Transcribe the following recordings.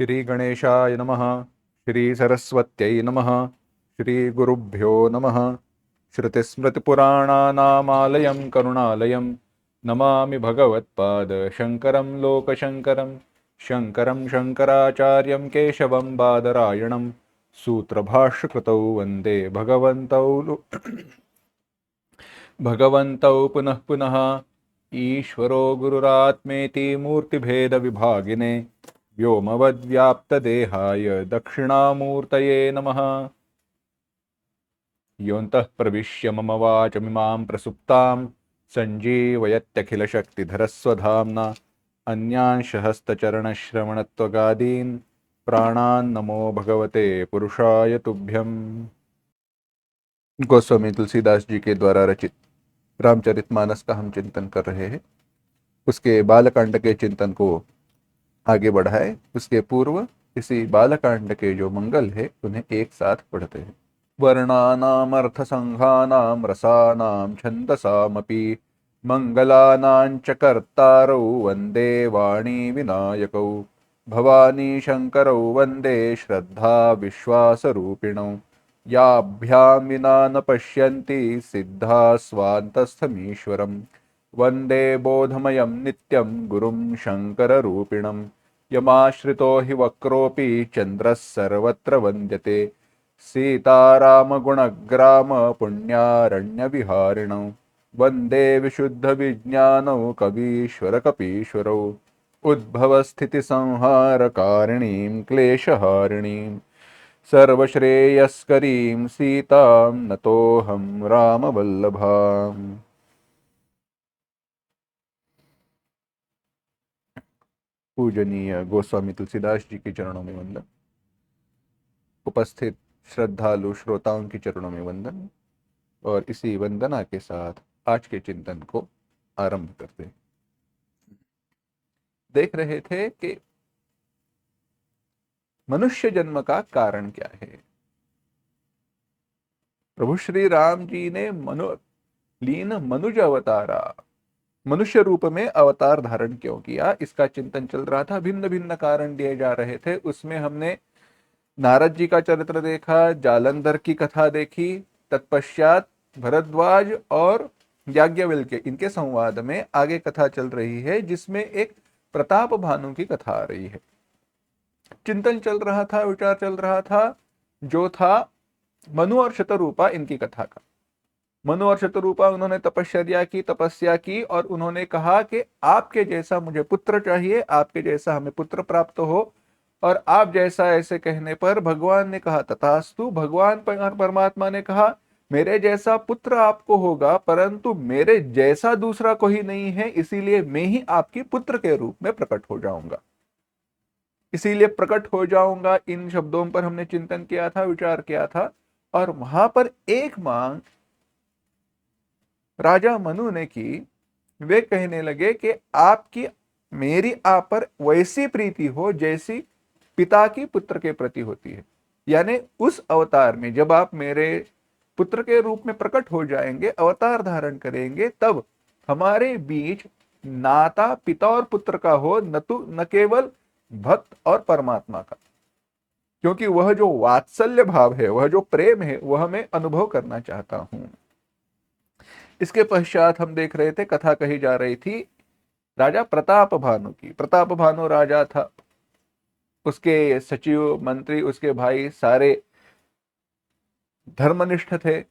श्री गणेशाय नमः। श्री सरस्वत्यै नमः। श्री गुरुभ्यो नमः। श्रुतिस्मृतिपुराणानामालयं करुणालयं नमामि भगवत्पाद शङ्करं लोकशङ्करं। शङ्करं शङ्कराचार्यं केशवं बादरायणं सूत्रभाष्यकृतौ वन्दे भगवन्तौ पुनः पुनः। ईश्वरो गुरुरात्मेति मूर्तिभेदविभागिने व्योमवद्व्याप्तदेहाय दक्षिणामूर्तये नमः। योऽन्तः प्रविश्य मम वाचमिमां प्रसुप्तां सञ्जीवयत्यखिलशक्तिधरस्वधाम्ना अन्यांश हस्तचरणश्रवणत्वगादीन् प्राणान् नमो भगवते पुरुषाय तुभ्यम्। गोस्वामी तुलसीदास जी के द्वारा रचित रामचरितमानस का हम चिंतन कर रहे हैं। उसके बालकांड के चिंतन को आगे बढ़ाए उसके पूर्व इसी बालकांड के जो मंगल है उन्हें एक साथ पढ़ते हैं। वर्णानाम अर्थसंघानाम रसानाम छंदसामपि मंगलानां च कर्तारौ वंदे वाणी विनायकौ भवानी शंकरौ वंदे श्रद्धा विश्वासरूपिणौ याभ्यां विना न पश्यन्ति सिद्धा स्वान्तस्थमीश्वरम् वंदे बोधमयं नित्यं गुरुं शंकररूपिणं यमाश्रितो हि वक्रोऽपि चन्द्रः सर्वत्र वन्द्यते सीतारामगुणग्राम पुण्यारण्यविहारिणौ वन्दे विशुद्धविज्ञानौ कवीश्वरकपीश्वरौ उद्भवस्थितिसंहारकारिणीं क्लेशहारिणीं सर्वश्रेयस्करीं सीतां नतोऽहं रामवल्लभाम्। पूजनीय गोस्वामी तुलसीदास जी के चरणों में वंदन। उपस्थित श्रद्धालु श्रोताओं के चरणों में वंदन। और इसी वंदना के साथ आज के चिंतन को आरंभ करते हैं। देख रहे थे कि मनुष्य जन्म का कारण क्या है। प्रभु श्री राम जी ने मनुज अवतारा, मनुष्य रूप में अवतार धारण क्यों किया, इसका चिंतन चल रहा था। भिन्न भिन्न कारण दिए जा रहे थे। उसमें हमने नारद जी का चरित्र देखा, जालंधर की कथा देखी, तत्पश्चात भरद्वाज और याज्ञवल्क्य इनके संवाद में आगे कथा चल रही है, जिसमें एक प्रताप भानु की कथा आ रही है। चिंतन चल रहा था, विचार चल रहा था, जो था मनु और शतरूपा इनकी कथा का। मनु और शतरूपा उन्होंने तपस्या की और उन्होंने कहा कि आपके जैसा मुझे पुत्र चाहिए, आपके जैसा हमें पुत्र प्राप्त हो। और आप जैसा ऐसे कहने पर भगवान ने कहा तथास्तु। भगवान परमात्मा ने कहा मेरे जैसा पुत्र आपको होगा, परंतु मेरे जैसा दूसरा कोई नहीं है, इसीलिए मैं ही आपकी पुत्र के रूप में प्रकट हो जाऊंगा। इसीलिए प्रकट हो जाऊंगा, इन शब्दों पर हमने चिंतन किया था, विचार किया था। और वहां पर एक मांग राजा मनु ने की। वे कहने लगे कि आपकी मेरी आप पर वैसी प्रीति हो जैसी पिता की पुत्र के प्रति होती है। यानी उस अवतार में जब आप मेरे पुत्र के रूप में प्रकट हो जाएंगे, अवतार धारण करेंगे, तब हमारे बीच नाता पिता और पुत्र का हो, न केवल भक्त और परमात्मा का। क्योंकि वह जो वात्सल्य भाव है, वह जो प्रेम है, वह मैं अनुभव करना चाहता हूं। इसके पश्चात हम देख रहे थे, कथा कही जा रही थी राजा प्रताप भानु की। प्रताप भानु राजा था, उसके सचिव मंत्री, उसके भाई सारे धर्मनिष्ठ थे,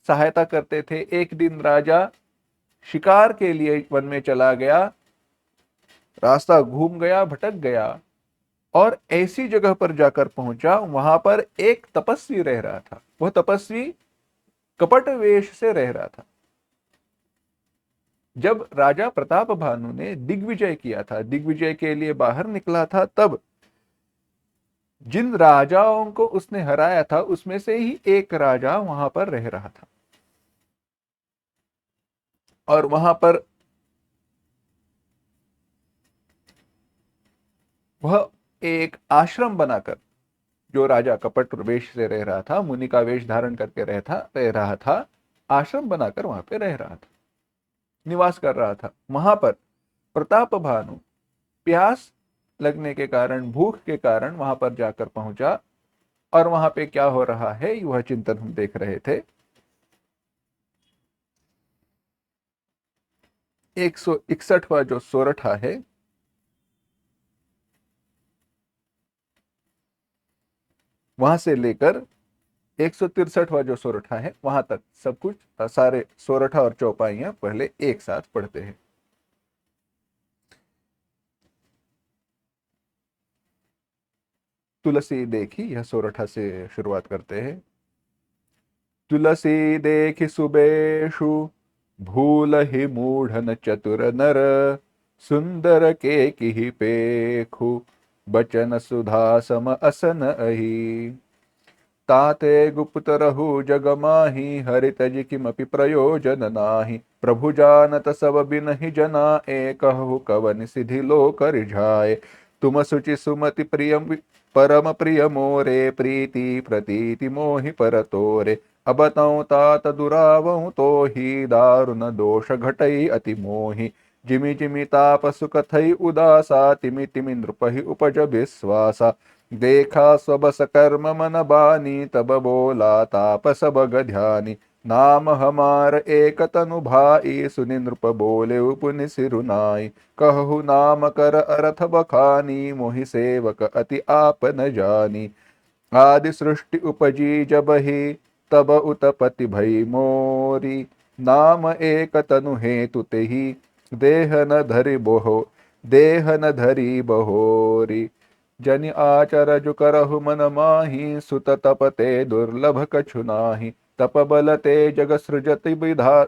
सहायता करते थे। एक दिन राजा शिकार के लिए वन में चला गया, रास्ता घूम गया, भटक गया और ऐसी जगह पर जाकर पहुंचा, वहां पर एक तपस्वी रह रहा था। वह तपस्वी कपट वेश से रह रहा था। जब राजा प्रताप भानु ने दिग्विजय किया था, दिग्विजय के लिए बाहर निकला था, तब जिन राजाओं को उसने हराया था उसमें से ही एक राजा वहां पर रह रहा था। और वहां पर वह एक आश्रम बनाकर, जो राजा कपट वेश से रह रहा था, मुनि का वेश धारण करके रह रहा था, आश्रम बनाकर वहां पे रह रहा था, निवास कर रहा था। वहां पर प्रताप भानु प्यास लगने के कारण, भूख के कारण वहां पर जाकर पहुंचा, और वहां पे क्या हो रहा है वह चिंतन हम देख रहे थे। 161वां जो सोरठा है, वहां से लेकर 163वां जो सोरठा है वहां तक सब कुछ, सारे सोरठा और चौपाइयां पहले एक साथ पढ़ते हैं। तुलसी देखी, यह सोरठा से शुरुआत करते हैं। तुलसी देखि सुबेशु, भूल ही मूढ़न चतुर नर, सुंदर के की पेखु, बचन सुधा सम असन अहि। ताते गुप्त रहु जग माहि, हरि तज किमपि प्रयोजन नाही। प्रभु जानत सब बिनहि जना, एकहु कवन सिधि लोक रिझाए। तुम सुचि सुमति प्रिय परम प्रिय मोरे, प्रीति प्रतीति मोहि पर तोरे। अब तौ तात दुरावहु तो ही, दारुण दोष घटई अति मोहि। जिमि जिमि तापस कथई उदासा, तिमि तिमि नृपहि उपज विश्वासा। देखा स्वबस कर्म मन बानी, तब बोला तापस बग ध्यानी। नाम हमार एक तनु भाई, सुनि नृप बोले पुनि सिरुनाई। कहु नाम कर अर्थ बखानी, मोहि सेवक अति आप न जानी। आदि सृष्टि उपजी जब ही, तब उत्पत्ति भई मोरी। नाम एक तनु हेतु तेहि, देह न धरि बोहो, देह न धरि बहोरी। जनि आचर जु करहु मन माही, सुत तपते दुर्लभ कछु नाही। तप बल ते जग सृजति विधा,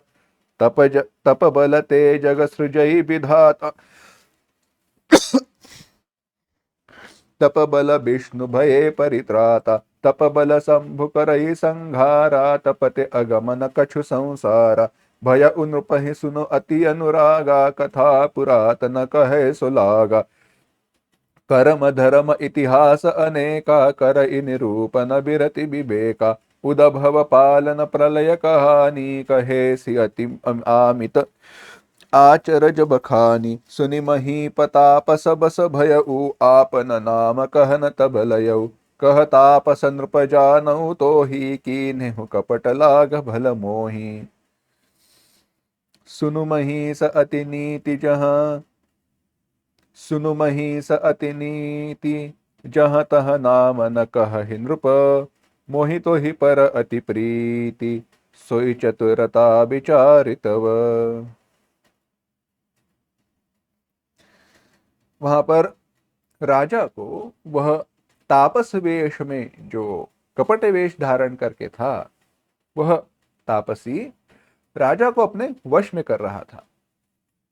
तप बल ते जग सृजई विधाता। तप बल विष्णु भये परित्राता। तप बल शंभु करई संघारा, तपते अगमन कछु संसारा। भय उनृपहि सुनो अति अनुरागा, कथा पुरातन कहे सुलागा। कर्म धर्म इतिहास अनेका, करई निरूपन बिरति विवेका। उदभव पालन प्रलय कहानी, कहे सि अति आमित आचरज बखानी। सुनि महीपताप सबस भयउ, आपन नाम कहन तब लयउ। कह तापस नृप जानउ तोहि, कीन्हु कपट लाग भल मोहि। सुनु महीस अति नीति जहाँ, सुनु महीस अति नीति जहाँ तह नाम न कहहि नृप। मोहि तोहि पर अति प्रीति, सोई चतुरता विचारितव। वहां पर राजा को वह तापस वेश में, जो कपट वेश धारण करके था, वह तापसी राजा को अपने वश में कर रहा था।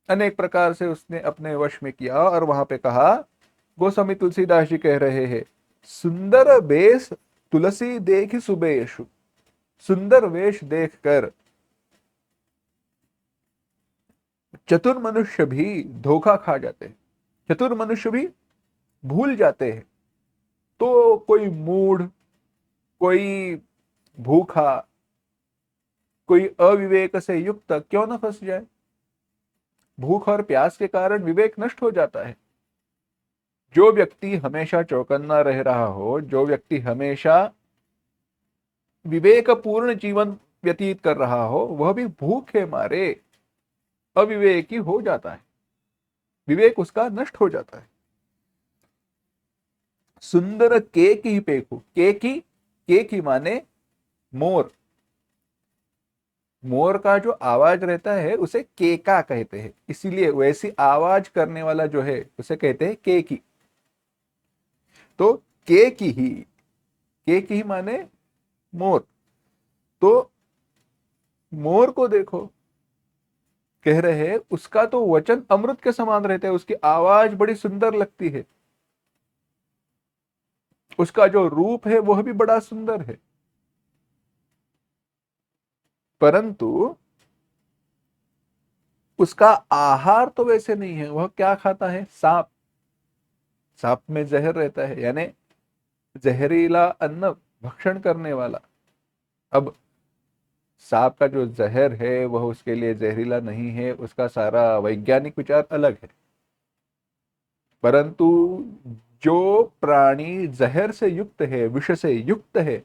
अनेक प्रकार से उसने अपने वश में किया, और वहां पे कहा, गोस्वामी तुलसीदास जी कह रहे हैं, सुंदर वेश तुलसी देख सुबेशु। सुंदर वेश देखकर चतुर मनुष्य भी धोखा खा जाते हैं, चतुर मनुष्य भी भूल जाते हैं। तो कोई मूढ़, कोई भूखा, कोई अविवेक से युक्त क्यों न फंस जाए। भूख और प्यास के कारण विवेक नष्ट हो जाता है। जो व्यक्ति हमेशा चौकन्ना रह रहा हो, जो व्यक्ति हमेशा विवेक पूर्ण जीवन व्यतीत कर रहा हो, वह भी भूख के मारे अविवेकी हो जाता है, विवेक उसका नष्ट हो जाता है। सुंदर के की पेखु, के की माने मोर। मोर का जो आवाज रहता है उसे केका कहते हैं, इसीलिए वैसी आवाज करने वाला जो है उसे कहते हैं के की। तो के की ही माने मोर। तो मोर को देखो, कह रहे हैं उसका तो वचन अमृत के समान रहता है, उसकी आवाज बड़ी सुंदर लगती है, उसका जो रूप है वह भी बड़ा सुंदर है, परंतु उसका आहार तो वैसे नहीं है। वह क्या खाता है? सांप। सांप में जहर रहता है, यानी जहरीला अन्न भक्षण करने वाला। अब सांप का जो जहर है वह उसके लिए जहरीला नहीं है, उसका सारा वैज्ञानिक विचार अलग है। परंतु जो प्राणी जहर से युक्त है, विष से युक्त है,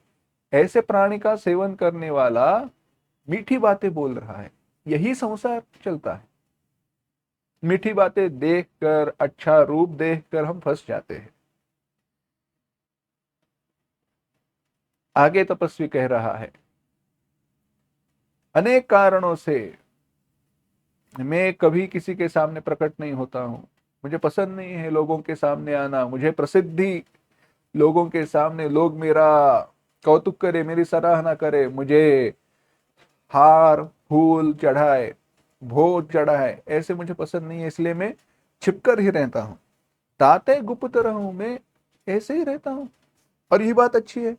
ऐसे प्राणी का सेवन करने वाला मीठी बातें बोल रहा है, यही संसार चलता है। मीठी बातें देखकर, अच्छा रूप देखकर हम फंस जाते हैं। आगे तपस्वी कह रहा है, अनेक कारणों से मैं कभी किसी के सामने प्रकट नहीं होता हूं। मुझे पसंद नहीं है लोगों के सामने आना, मुझे प्रसिद्धि, लोगों के सामने लोग मेरा कौतुक करे, मेरी सराहना करे, मुझे हार फूल चढ़ाए, भोग चढ़ाए, ऐसे मुझे पसंद नहीं है, इसलिए मैं छिपकर ही रहता हूं। ताते गुप्त रहूं, मैं ऐसे ही रहता हूं। और ये बात अच्छी है।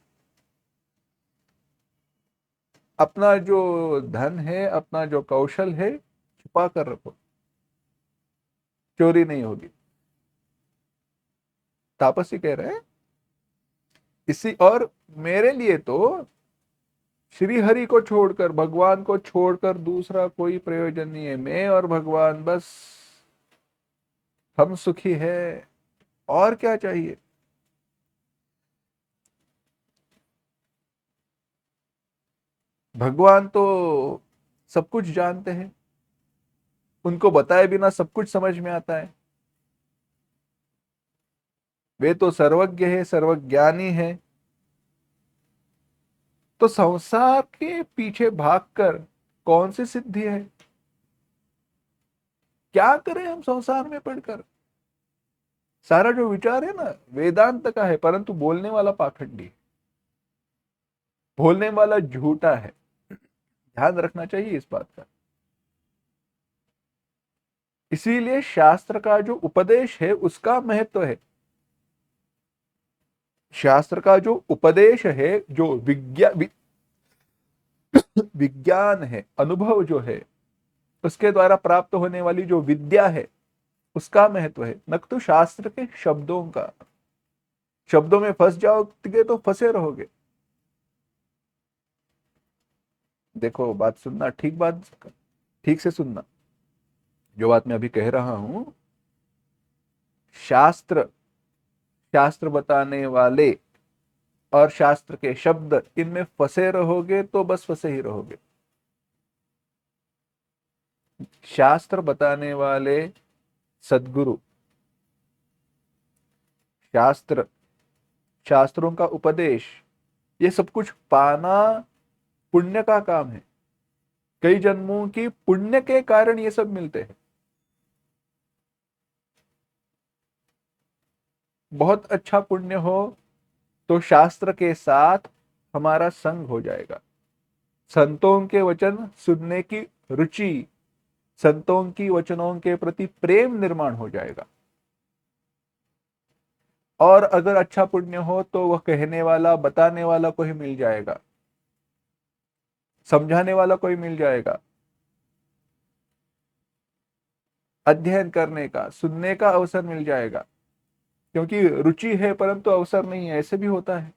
अपना जो धन है, अपना जो कौशल है, छुपा कर रखो, चोरी नहीं होगी। तापसी कह रहे हैं इसी। और मेरे लिए तो श्री हरि को छोड़कर, भगवान को छोड़कर दूसरा कोई प्रयोजन नहीं है। मैं और भगवान, बस हम सुखी है, और क्या चाहिए। भगवान तो सब कुछ जानते हैं, उनको बताए बिना सब कुछ समझ में आता है। वे तो सर्वज्ञ है, सर्वज्ञानी है। तो संसार के पीछे भागकर कौन सी सिद्धि है? क्या करें हम संसार में पढ़कर? सारा जो विचार है ना, वेदांत का है, परंतु बोलने वाला पाखंडी है, बोलने वाला झूठा है। ध्यान रखना चाहिए इस बात का। इसीलिए शास्त्र का जो उपदेश है उसका महत्व है। शास्त्र का जो उपदेश है, जो विज्ञान है, अनुभव जो है, उसके द्वारा प्राप्त होने वाली जो विद्या है, उसका महत्व है, न तो शास्त्र के शब्दों का। शब्दों में फंस जाओगे तो फंसे रहोगे। देखो, बात सुनना, ठीक बात, ठीक से सुनना। जो बात मैं अभी कह रहा हूं, शास्त्र, शास्त्र बताने वाले और शास्त्र के शब्द, इनमें फंसे रहोगे तो बस फंसे ही रहोगे। शास्त्र बताने वाले सद्गुरु, शास्त्र, शास्त्रों का उपदेश, ये सब कुछ पाना पुण्य का काम है। कई जन्मों की पुण्य के कारण ये सब मिलते हैं। बहुत अच्छा पुण्य हो तो शास्त्र के साथ हमारा संग हो जाएगा। संतों के वचन सुनने की रुचि, संतों की वचनों के प्रति प्रेम निर्माण हो जाएगा। और अगर अच्छा पुण्य हो तो वह कहने वाला, बताने वाला कोई मिल जाएगा, समझाने वाला कोई मिल जाएगा, अध्ययन करने का, सुनने का अवसर मिल जाएगा। क्योंकि रुचि है परंतु अवसर नहीं है, ऐसे भी होता है।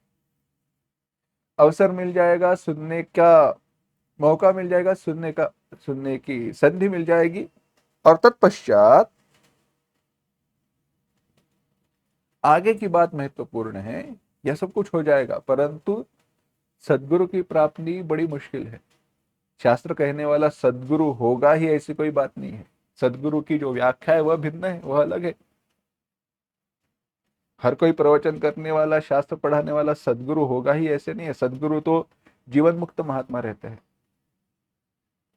अवसर मिल जाएगा, सुनने का मौका मिल जाएगा, सुनने का, सुनने की संधि मिल जाएगी, और तत्पश्चात आगे की बात महत्वपूर्ण है। यह सब कुछ हो जाएगा, परंतु सदगुरु की प्राप्ति बड़ी मुश्किल है। शास्त्र कहने वाला सदगुरु होगा ही, ऐसी कोई बात नहीं है। सदगुरु की जो व्याख्या है वह भिन्न है, वह अलग है। हर कोई प्रवचन करने वाला, शास्त्र पढ़ाने वाला सदगुरु होगा ही, ऐसे नहीं है। सदगुरु तो जीवन मुक्त महात्मा रहते हैं।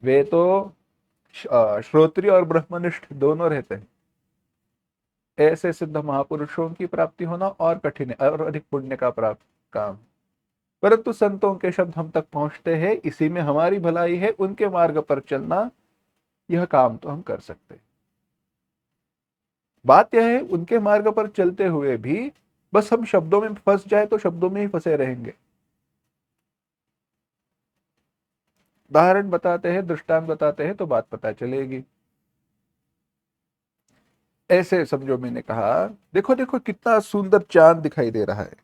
वे तो श्रोत्रिय और ब्रह्मनिष्ठ दोनों रहते हैं। ऐसे सिद्ध महापुरुषों की प्राप्ति होना और कठिन है, और अधिक पुण्य का प्राप्त काम। परंतु संतों के शब्द हम तक पहुंचते हैं, इसी में हमारी भलाई है। उनके मार्ग पर चलना, यह काम तो हम कर सकते हैं। बात यह है, उनके मार्ग पर चलते हुए भी बस हम शब्दों में फंस जाए तो शब्दों में ही फंसे रहेंगे। उदाहरण बताते हैं, दृष्टांत बताते हैं, तो बात पता चलेगी। ऐसे समझो, मैंने कहा देखो देखो कितना सुंदर चांद दिखाई दे रहा है।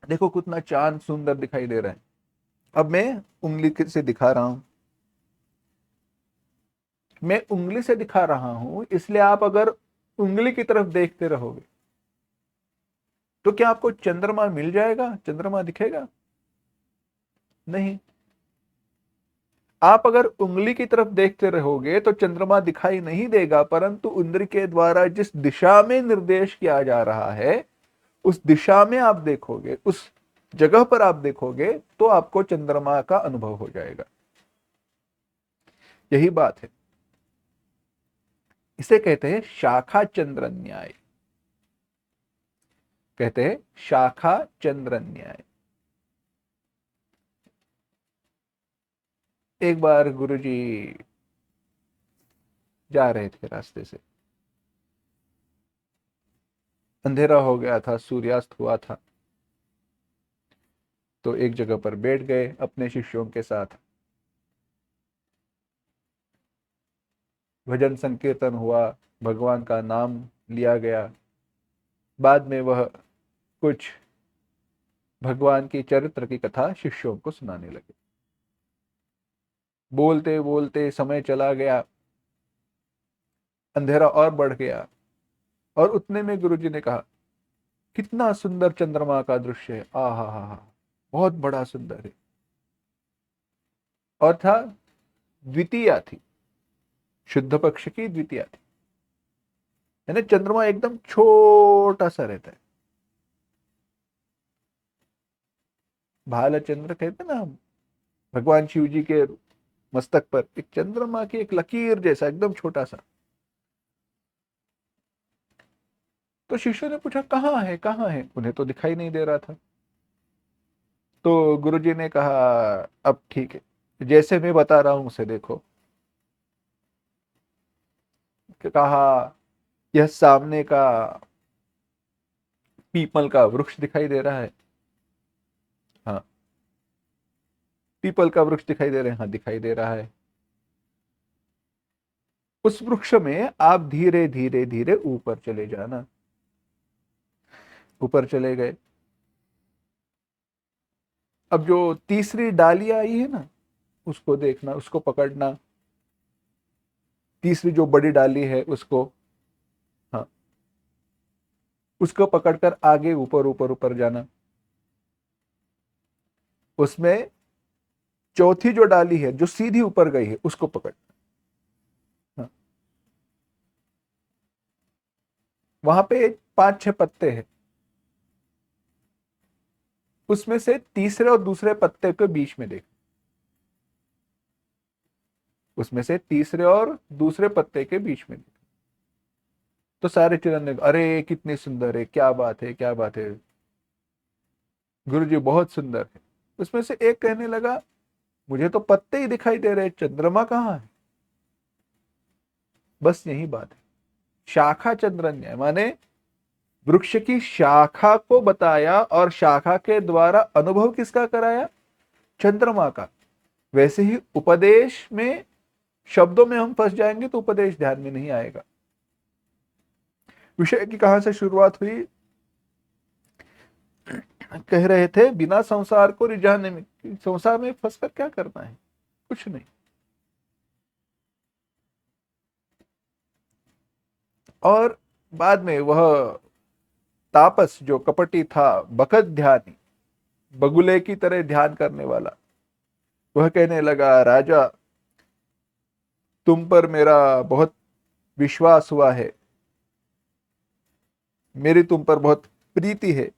देखो कितना चांद सुंदर दिखाई दे रहा है। अब मैं उंगली से दिखा रहा हूं, मैं उंगली से दिखा रहा हूं, इसलिए आप अगर उंगली की तरफ देखते रहोगे तो क्या आपको चंद्रमा मिल जाएगा, चंद्रमा दिखेगा? नहीं। आप अगर उंगली की तरफ देखते रहोगे तो चंद्रमा दिखाई नहीं देगा, परंतु उंगली के द्वारा जिस दिशा में निर्देश किया जा रहा है उस दिशा में आप देखोगे, उस जगह पर आप देखोगे तो आपको चंद्रमा का अनुभव हो जाएगा। यही बात है। इसे कहते हैं शाखा चंद्र न्याय, कहते हैं शाखा चंद्र न्याय। एक बार गुरुजी जा रहे थे रास्ते से, अंधेरा हो गया था, सूर्यास्त हुआ था, तो एक जगह पर बैठ गए अपने शिष्यों के साथ। भजन संकीर्तन हुआ, भगवान का नाम लिया गया। बाद में वह कुछ भगवान की चरित्र की कथा शिष्यों को सुनाने लगे। बोलते बोलते समय चला गया, अंधेरा और बढ़ गया, और उतने में गुरुजी ने कहा, कितना सुंदर चंद्रमा का दृश्य है, आ हा हा हा, बहुत बड़ा सुंदर है। और था, द्वितीया थी, शुद्ध पक्ष की द्वितीया थी, यानी चंद्रमा एकदम छोटा सा रहता है। भालचंद्र कहते ना हम, भगवान शिव जी के मस्तक पर एक चंद्रमा की एक लकीर जैसा एकदम छोटा सा। तो शिष्यों ने पूछा, कहाँ है कहाँ है? उन्हें तो दिखाई नहीं दे रहा था। तो गुरुजी ने कहा, अब ठीक है, जैसे मैं बता रहा हूं उसे देखो। कहा, यह सामने का पीपल का वृक्ष दिखाई दे रहा है? हाँ। पीपल का वृक्ष दिखाई दे रहा है? हाँ, दिखाई दे रहा है। उस वृक्ष में आप धीरे धीरे धीरे ऊपर चले जाना। ऊपर चले गए। अब जो तीसरी डाली आई है ना, उसको देखना, उसको पकड़ना। तीसरी जो बड़ी डाली है उसको, हाँ, उसको पकड़कर आगे ऊपर ऊपर ऊपर जाना। उसमें चौथी जो डाली है जो सीधी ऊपर गई है उसको पकड़, हाँ, वहां पे 5-6 पत्ते हैं, उसमें से तीसरे और दूसरे पत्ते के बीच में देख। उसमें से तीसरे और दूसरे पत्ते के बीच में देख। तो सारे चिरंजीव, अरे कितनी सुंदर है, क्या बात है क्या बात है, गुरुजी बहुत सुंदर है। उसमें से एक कहने लगा, मुझे तो पत्ते ही दिखाई दे रहे, चंद्रमा कहाँ है? बस यही बात है। शाखा चंद्र न्याय माने वृक्ष की शाखा को बताया और शाखा के द्वारा अनुभव किसका कराया? चंद्रमा का। वैसे ही उपदेश में शब्दों में हम फंस जाएंगे तो उपदेश ध्यान में नहीं आएगा। विषय की कहां से शुरुआत हुई? कह रहे थे बिना संसार को रिझाने में, संसार में फंसकर क्या करना है, कुछ नहीं। और बाद में वह तापस जो कपटी था, बकत ध्यानी, बगुले की तरह ध्यान करने वाला, वह कहने लगा, राजा तुम पर मेरा बहुत विश्वास हुआ है, मेरी तुम पर बहुत प्रीति है,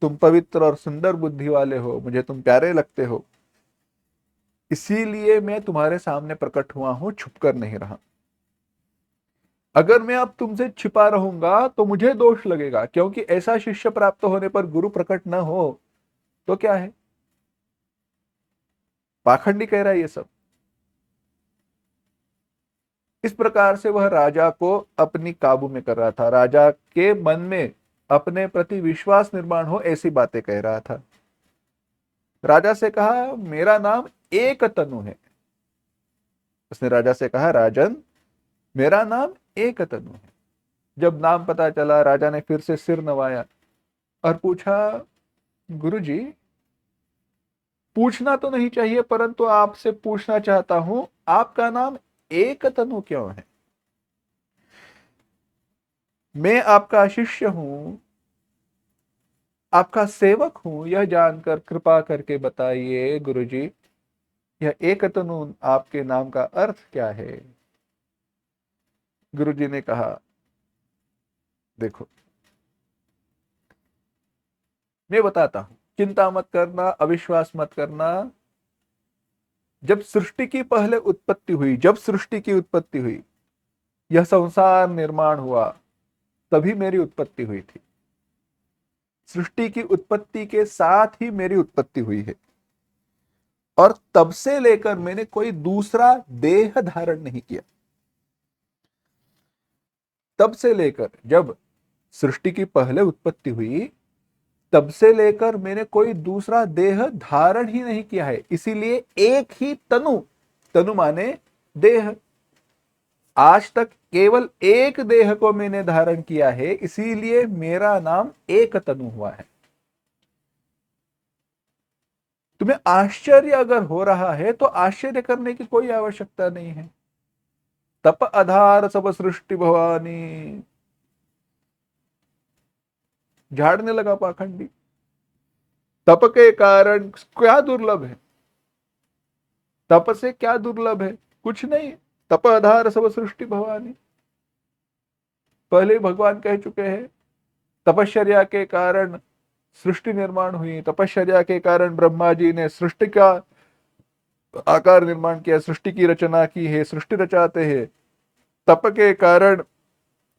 तुम पवित्र और सुंदर बुद्धि वाले हो, मुझे तुम प्यारे लगते हो, इसीलिए मैं तुम्हारे सामने प्रकट हुआ हूं, छुपकर नहीं रहा। अगर मैं अब तुमसे छिपा रहूंगा तो मुझे दोष लगेगा, क्योंकि ऐसा शिष्य प्राप्त होने पर गुरु प्रकट न हो तो क्या है, पाखंडी कह रहा है ये सब। इस प्रकार से वह राजा को अपनी काबू में कर रहा था, राजा के मन में अपने प्रति विश्वास निर्माण हो ऐसी बातें कह रहा था। राजा से कहा, मेरा नाम एक तनु है। उसने राजा से कहा, राजन मेरा नाम एक तनु है। जब नाम पता चला, राजा ने फिर से सिर नवाया और पूछा, गुरुजी पूछना तो नहीं चाहिए परंतु आपसे पूछना चाहता हूं, आपका नाम एक तनु क्यों है? मैं आपका शिष्य हूं, आपका सेवक हूं, यह जानकर कृपा करके बताइए गुरुजी, यह एक तनु आपके नाम का अर्थ क्या है? गुरुजी ने कहा, देखो मैं बताता हूं, चिंता मत करना, अविश्वास मत करना। जब सृष्टि की पहले उत्पत्ति हुई, जब सृष्टि की उत्पत्ति हुई, यह संसार निर्माण हुआ, तभी मेरी उत्पत्ति हुई थी। सृष्टि की उत्पत्ति के साथ ही मेरी उत्पत्ति हुई है, और तब से लेकर मैंने कोई दूसरा देह धारण नहीं किया। तब से लेकर जब सृष्टि की पहले उत्पत्ति हुई, तब से लेकर मैंने कोई दूसरा देह धारण ही नहीं किया है। इसीलिए एक ही तनु, तनु माने देह, आज तक केवल एक देह को मैंने धारण किया है, इसीलिए मेरा नाम एक तनु हुआ है। तुम्हें आश्चर्य अगर हो रहा है तो आश्चर्य करने की कोई आवश्यकता नहीं है। तप आधार सब सृष्टि भवानी, झाड़ने लगा पाखंडी। तप के कारण क्या दुर्लभ है? तप से क्या दुर्लभ है? कुछ नहीं। तप आधार सब सृष्टि भवानी, पहले भगवान कह चुके हैं। तपश्चर्या के कारण सृष्टि निर्माण हुई, तपश्चर्या के कारण ब्रह्मा जी ने सृष्टि का आकार निर्माण किया, सृष्टि की रचना की है, सृष्टि रचाते हैं। तप के कारण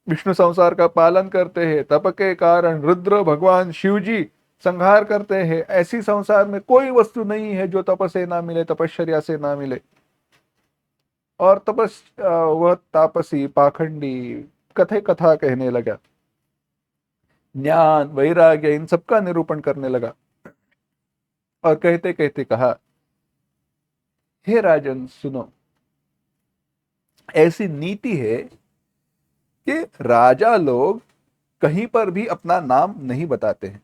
विष्णु संसार का पालन करते हैं, तप के कारण रुद्र भगवान शिव जी संहार करते हैं। ऐसी संसार में कोई वस्तु नहीं है जो तप से ना मिले, तपश्चर्या से ना मिले। और वह तापसी पाखंडी कथे कथा कहने लगा, ज्ञान वैराग्य इन सबका निरूपण करने लगा, और कहते कहते कहा, हे राजन सुनो, ऐसी नीति है कि राजा लोग कहीं पर भी अपना नाम नहीं बताते हैं।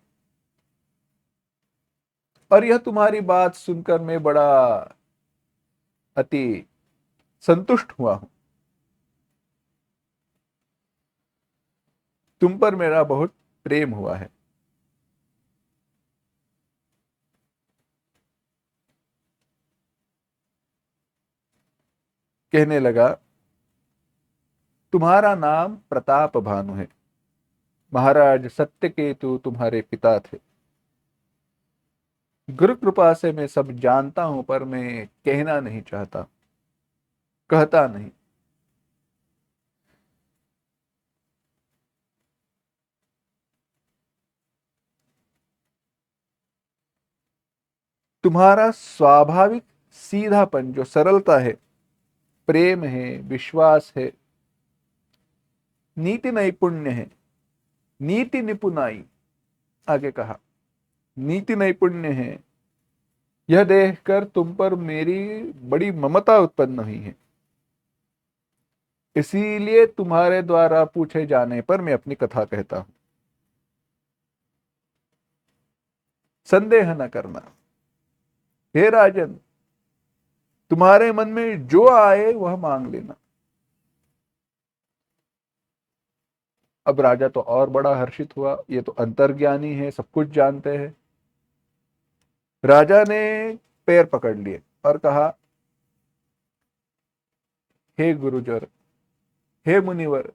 और यह तुम्हारी बात सुनकर मैं बड़ा अति संतुष्ट हुआ हूं। तुम पर मेरा बहुत प्रेम हुआ है। कहने लगा, तुम्हारा नाम प्रताप भानु है। महाराज सत्यकेतु तुम्हारे पिता थे। गुरु कृपा से मैं सब जानता हूं, पर मैं कहना नहीं चाहता, कहता नहीं। तुम्हारा स्वाभाविक सीधापन, जो सरलता है, प्रेम है, विश्वास है, नीति नैपुण्य है, नीति निपुणाई, आगे कहा नीति नैपुण्य है, यह देखकर तुम पर मेरी बड़ी ममता उत्पन्न हुई है। इसीलिए तुम्हारे द्वारा पूछे जाने पर मैं अपनी कथा कहता हूं। संदेह न करना। हे राजन, तुम्हारे मन में जो आए वह मांग लेना। अब राजा तो और बड़ा हर्षित हुआ, ये तो अंतर्ज्ञानी है, सब कुछ जानते हैं। राजा ने पैर पकड़ लिए और कहा, हे गुरुजर, हे मुनिवर,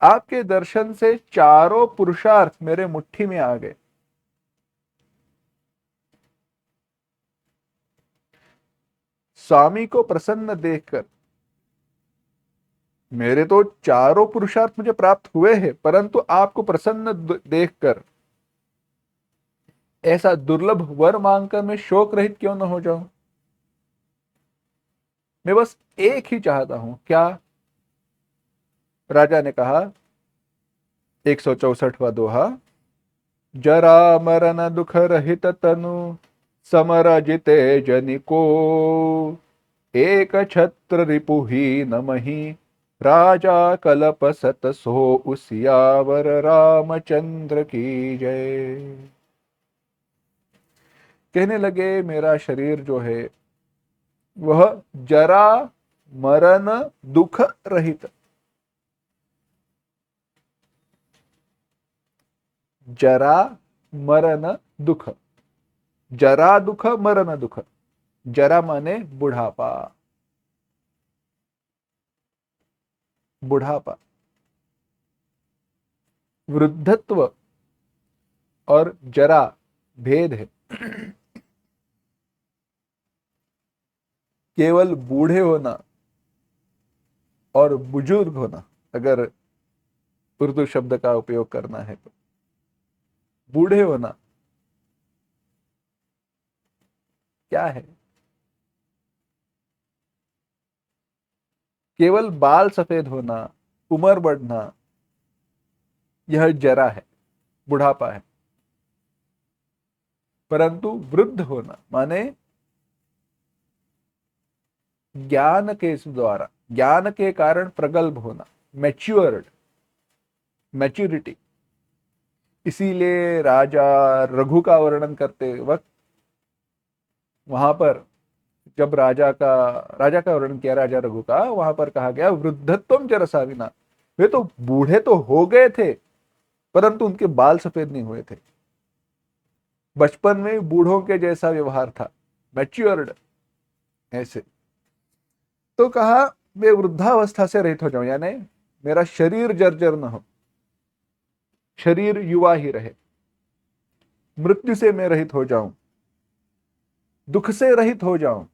आपके दर्शन से चारों पुरुषार्थ मेरे मुट्ठी में आ गए। स्वामी को प्रसन्न देखकर मेरे तो चारों पुरुषार्थ मुझे प्राप्त हुए हैं, परंतु आपको प्रसन्न देखकर ऐसा दुर्लभ वर मांगकर मैं शोक रहित क्यों न हो जाऊं? मैं बस एक ही चाहता हूं। क्या? राजा ने कहा, 164वां दोहा, जरा मरण दुख रहित तनु समर जिते जनिको, एक छत्र रिपुहीन मही राजा कलप सत सो उसियावर रामचंद्र की जय। कहने लगे, मेरा शरीर जो है वह जरा मरण दुख रहित। जरा मरण दुख, जरा दुख मरण दुख। जरा माने बुढ़ापा, बुढ़ापा। वृद्धत्व और जरा भेद है। केवल बूढ़े होना और बुजुर्ग होना, अगर उर्दू शब्द का उपयोग करना है तो बूढ़े होना क्या है? केवल बाल सफेद होना, उम्र बढ़ना, यह जरा है, बुढ़ापा है। परंतु वृद्ध होना माने ज्ञान के द्वारा, ज्ञान के कारण प्रगल्भ होना, मैच्योर्ड, मैच्योरिटी। इसीलिए राजा रघु का वर्णन करते वक्त वहां पर जब राजा का वर्णन किया, राजा रघु का, वहां पर कहा गया वृद्धत्वम जरसा विना। वे तो बूढ़े तो हो गए थे परंतु उनके बाल सफेद नहीं हुए थे। बचपन में बूढ़ों के जैसा व्यवहार था, मैच्योर्ड ऐसे। तो कहा मैं वृद्धावस्था से रहित हो जाऊं, यानी मेरा शरीर जर्जर न हो, शरीर युवा ही रहे, मृत्यु से मैं रहित हो जाऊं, दुख से रहित हो जाऊं।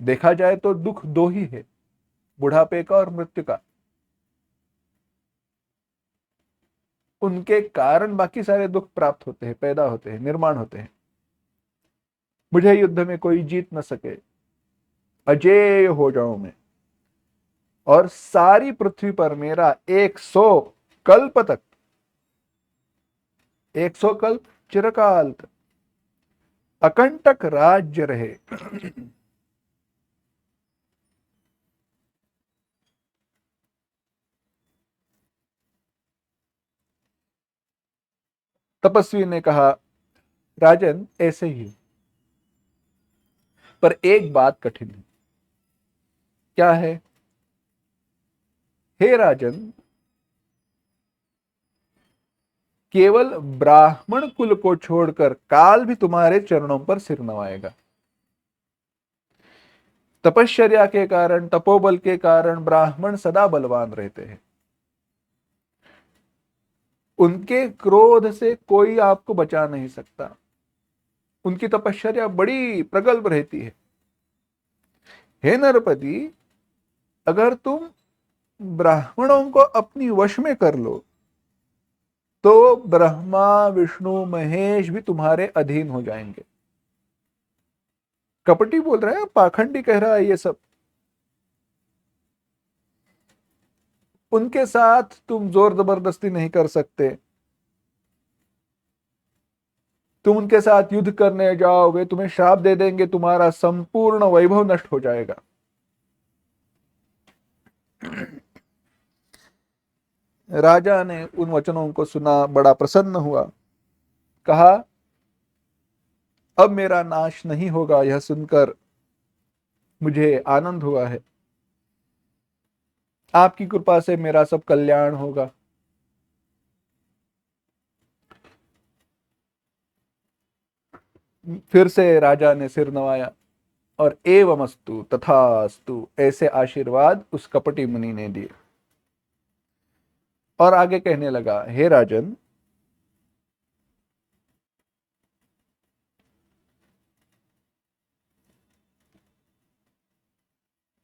देखा जाए तो दुख दो ही है, बुढ़ापे का और मृत्यु का। उनके कारण बाकी सारे दुख प्राप्त होते हैं, पैदा होते हैं, निर्माण होते हैं। मुझे युद्ध में कोई जीत न सके, अजेय हो जाऊं मैं, और सारी पृथ्वी पर मेरा 100 कल्प तक, 100 कल्प चिरकाल तक अकंटक राज्य रहे। तपस्वी ने कहा राजन ऐसे ही, पर एक बात कठिन है। क्या है? हे राजन, केवल ब्राह्मण कुल को छोड़कर काल भी तुम्हारे चरणों पर सिर नवाएगा। तपश्चर्या के कारण, तपोबल के कारण ब्राह्मण सदा बलवान रहते हैं। उनके क्रोध से कोई आपको बचा नहीं सकता। उनकी तपश्चर्या बड़ी प्रगल्भ रहती है। हे नरपति, अगर तुम ब्राह्मणों को अपनी वश में कर लो तो ब्रह्मा विष्णु महेश भी तुम्हारे अधीन हो जाएंगे। कपटी बोल रहा है, पाखंडी कह रहा है ये सब। उनके साथ तुम जोर जबरदस्ती नहीं कर सकते। तुम उनके साथ युद्ध करने जाओगे, तुम्हें श्राप दे देंगे, तुम्हारा संपूर्ण वैभव नष्ट हो जाएगा। राजा ने उन वचनों को सुना, बड़ा प्रसन्न हुआ। कहा अब मेरा नाश नहीं होगा, यह सुनकर मुझे आनंद हुआ है। आपकी कृपा से मेरा सब कल्याण होगा। फिर से राजा ने सिर नवाया और एवमस्तु तथास्तु ऐसे आशीर्वाद उस कपटी मुनि ने दिए। और आगे कहने लगा, हे राजन,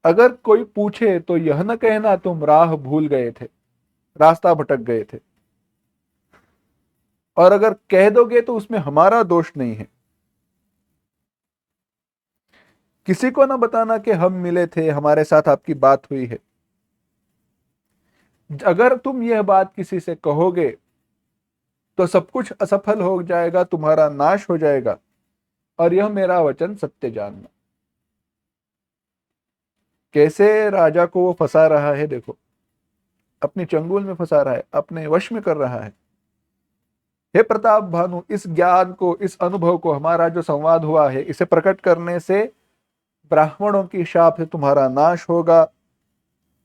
अगर कोई पूछे तो यह न कहना तुम राह भूल गए थे, रास्ता भटक गए थे। और अगर कह दोगे तो उसमें हमारा दोष नहीं है। किसी को ना बताना कि हम मिले थे, हमारे साथ आपकी बात हुई है। अगर तुम यह बात किसी से कहोगे तो सब कुछ असफल हो जाएगा, तुम्हारा नाश हो जाएगा। और यह मेरा वचन सत्य जानना। कैसे राजा को वो फंसा रहा है, देखो, अपनी चंगुल में फंसा रहा है, अपने वश में कर रहा है। हे प्रताप भानु, इस ज्ञान को, इस अनुभव को, हमारा जो संवाद हुआ है, इसे प्रकट करने से ब्राह्मणों की शाप से तुम्हारा नाश होगा,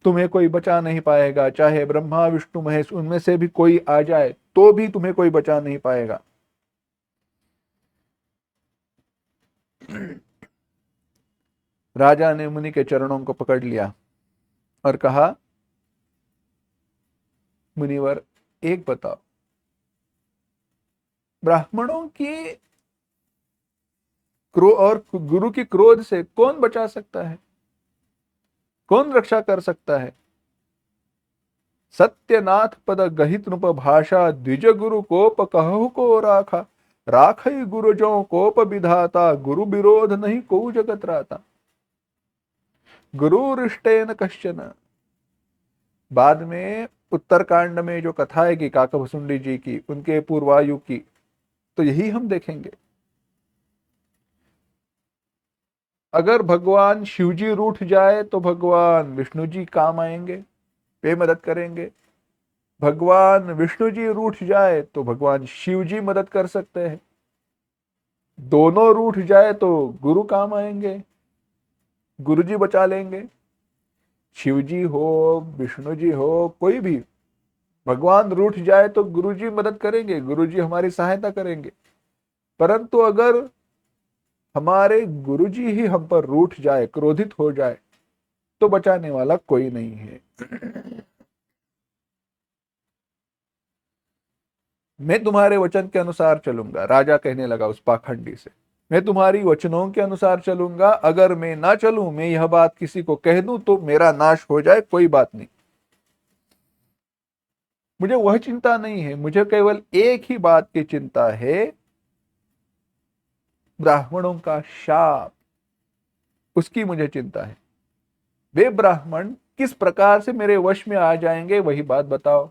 तुम्हें कोई बचा नहीं पाएगा, चाहे ब्रह्मा विष्णु महेश उनमें से भी कोई आ जाए तो भी तुम्हें कोई बचा नहीं पाएगा। राजा ने मुनि के चरणों को पकड़ लिया और कहा, मुनिवर एक बताओ, ब्राह्मणों की क्रो और गुरु की क्रोध से कौन बचा सकता है, कौन रक्षा कर सकता है? सत्यनाथ पद गहित नृप भाषा, द्विज गुरु कोप कहु को राखा, राखई गुरु जो कोप विधाता, गुरु विरोध नहीं को जगत राता। गुरु रिष्टेन कश्चन। बाद में उत्तरकांड में जो कथा है कि काकभुसुंडी जी की, उनके पूर्वायु की, तो यही हम देखेंगे। अगर भगवान शिव जी रूठ जाए तो भगवान विष्णु जी काम आएंगे, वे मदद करेंगे। भगवान विष्णु जी रूठ जाए तो भगवान शिव जी मदद कर सकते हैं। दोनों रूठ जाए तो गुरु काम आएंगे, गुरु जी बचा लेंगे। शिव जी हो, विष्णु जी हो, कोई भी भगवान रूठ जाए तो गुरु जी मदद करेंगे, गुरु जी हमारी सहायता करेंगे। परंतु अगर हमारे गुरु जी ही हम पर रूठ जाए, क्रोधित हो जाए, तो बचाने वाला कोई नहीं है। मैं तुम्हारे वचन के अनुसार चलूंगा, राजा कहने लगा उस पाखंडी से। मैं तुम्हारी वचनों के अनुसार चलूंगा, अगर मैं ना चलूं, मैं यह बात किसी को कह दूं तो मेरा नाश हो जाए, कोई बात नहीं, मुझे वह चिंता नहीं है। मुझे केवल एक ही बात की चिंता है, ब्राह्मणों का शाप, उसकी मुझे चिंता है। वे ब्राह्मण किस प्रकार से मेरे वश में आ जाएंगे, वही बात बताओ।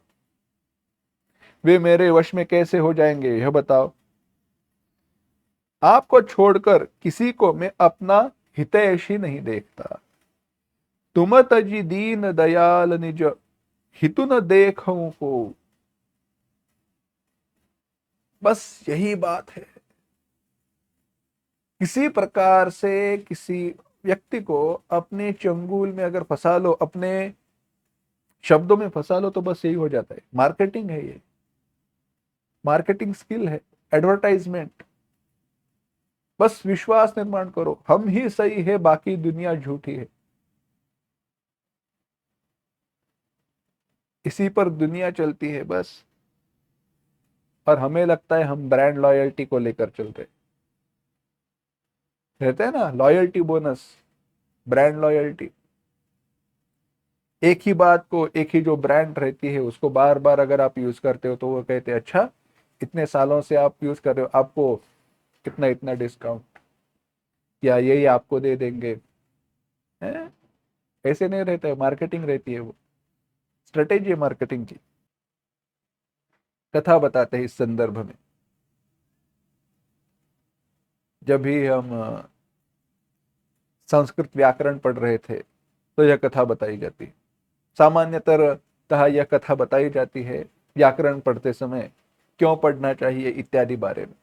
वे मेरे वश में कैसे हो जाएंगे, यह बताओ। आपको छोड़कर किसी को मैं अपना हितैषी नहीं देखता। तुम तजी दीन दयाल निज, हितु न देखूं को। बस यही बात है। किसी प्रकार से किसी व्यक्ति को अपने चंगुल में अगर फंसा लो, अपने शब्दों में फंसा लो, तो बस यही हो जाता है। मार्केटिंग है ये, मार्केटिंग स्किल है, एडवर्टाइजमेंट। बस विश्वास निर्माण करो, हम ही सही है, बाकी दुनिया झूठी है। इसी पर दुनिया चलती है बस। और हमें लगता है हम ब्रांड लॉयल्टी को लेकर चल रहे, रहते हैं ना, लॉयल्टी बोनस, ब्रांड लॉयल्टी। एक ही बात को, एक ही जो ब्रांड रहती है उसको बार बार अगर आप यूज करते हो तो वो कहते हैं अच्छा, इतने सालों से आप यूज कर रहे हो, आपको इतना इतना डिस्काउंट या यही आपको दे देंगे। हैं? ऐसे नहीं रहता है, मार्केटिंग रहती है वो, स्ट्रेटेजी है मार्केटिंग की। कथा बताते हैं इस संदर्भ में। जब भी हम संस्कृत व्याकरण पढ़ रहे थे तो यह कथा बताई जाती है। सामान्यतः यह कथा बताई जाती है व्याकरण पढ़ते समय, क्यों पढ़ना चाहिए इत्यादि बारे में।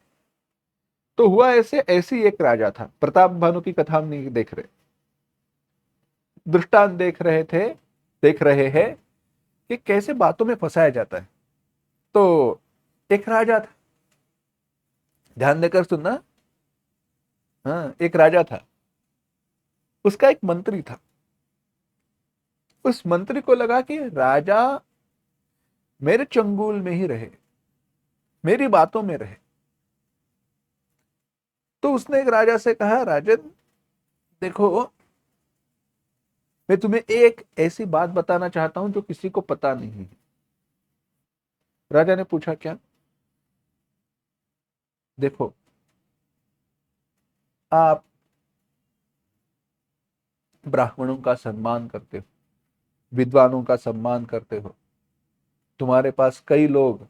तो हुआ ऐसे, ऐसी एक राजा था, प्रताप भानु की कथा हम नहीं देख रहे, दृष्टांत देख रहे थे, देख रहे हैं कि कैसे बातों में फंसाया जाता है। तो एक राजा था, ध्यान देकर सुनना। हाँ, एक राजा था, उसका एक मंत्री था। उस मंत्री को लगा कि राजा मेरे चंगुल में ही रहे, मेरी बातों में रहे। तो उसने एक राजा से कहा, राजन देखो, मैं तुम्हें एक ऐसी बात बताना चाहता हूं जो किसी को पता नहीं है। राजा ने पूछा, क्या? देखो, आप ब्राह्मणों का सम्मान करते हो, विद्वानों का सम्मान करते हो, तुम्हारे पास कई लोग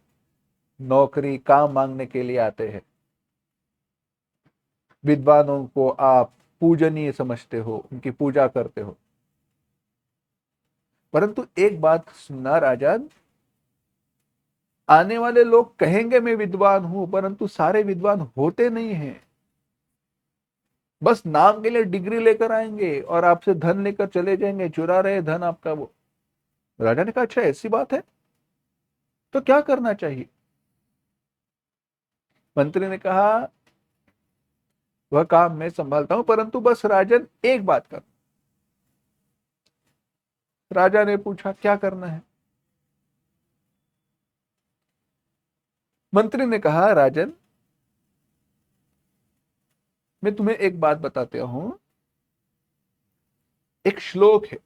नौकरी काम मांगने के लिए आते हैं, विद्वानों को आप पूजनीय समझते हो, उनकी पूजा करते हो। परंतु एक बात सुनना राजन, आने वाले लोग कहेंगे मैं विद्वान हूं, परंतु सारे विद्वान होते नहीं हैं। बस नाम के लिए डिग्री लेकर आएंगे और आपसे धन लेकर चले जाएंगे, चुरा रहे धन आपका वो। राजा ने कहा अच्छा ऐसी बात है, तो क्या करना चाहिए? मंत्री ने कहा वह काम मैं संभालता हूं, परंतु बस राजन एक बात कर। राजा ने पूछा क्या करना है? मंत्री ने कहा राजन, मैं तुम्हें एक बात बताता हूं। एक श्लोक है,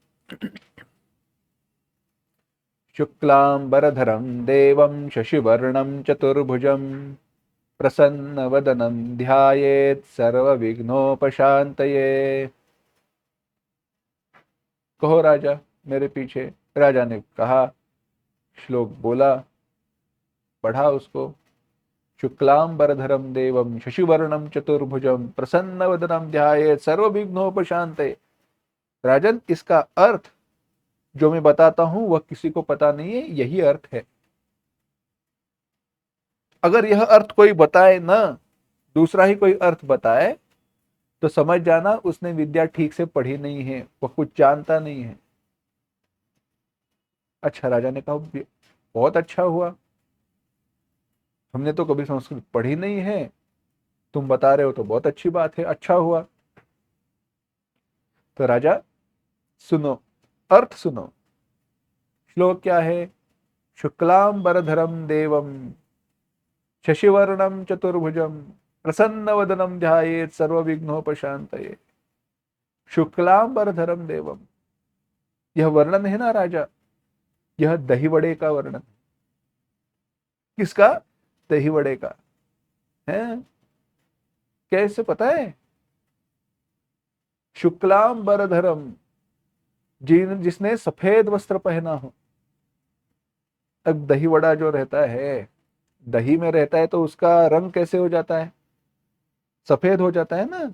शुक्लांबरधरं देवं शशिवर्णं चतुर्भुजं प्रसन्नवदनं ध्यायेत् सर्वविघ्नोपशान्तये। कहो राजा मेरे पीछे। राजा ने कहा, श्लोक बोला, पढ़ा उसको। शुक्लांबरधरं देवं शशिवर्णं चतुर्भुजं प्रसन्नवदनं ध्यायेत् सर्वविघ्नोपशान्तये। राजन इसका अर्थ जो मैं बताता हूं वह किसी को पता नहीं है, यही अर्थ है। अगर यह अर्थ कोई बताए ना, दूसरा ही कोई अर्थ बताए, तो समझ जाना उसने विद्या ठीक से पढ़ी नहीं है, वह कुछ जानता नहीं है। अच्छा, राजा ने कहा बहुत अच्छा हुआ, हमने तो कभी संस्कृत पढ़ी नहीं है, तुम बता रहे हो तो बहुत अच्छी बात है, अच्छा हुआ। तो राजा सुनो, अर्थ सुनो। श्लोक क्या है? शुक्लांबरधरं देवं शशिवर्णं चतुर्भुजं प्रसन्नवदनं ध्यायेत् सर्वविघ्नोपशान्तये। शुक्लांबरधरं देवम, यह वर्णन है ना राजा, यह दही वड़े का वर्णन। किसका? दही वड़े का है। कैसे पता है? शुक्लांबरधरम, जिसने सफेद वस्त्र पहना हो। अब दही वड़ा जो रहता है, दही में रहता है, तो उसका रंग कैसे हो जाता है? सफेद हो जाता है ना।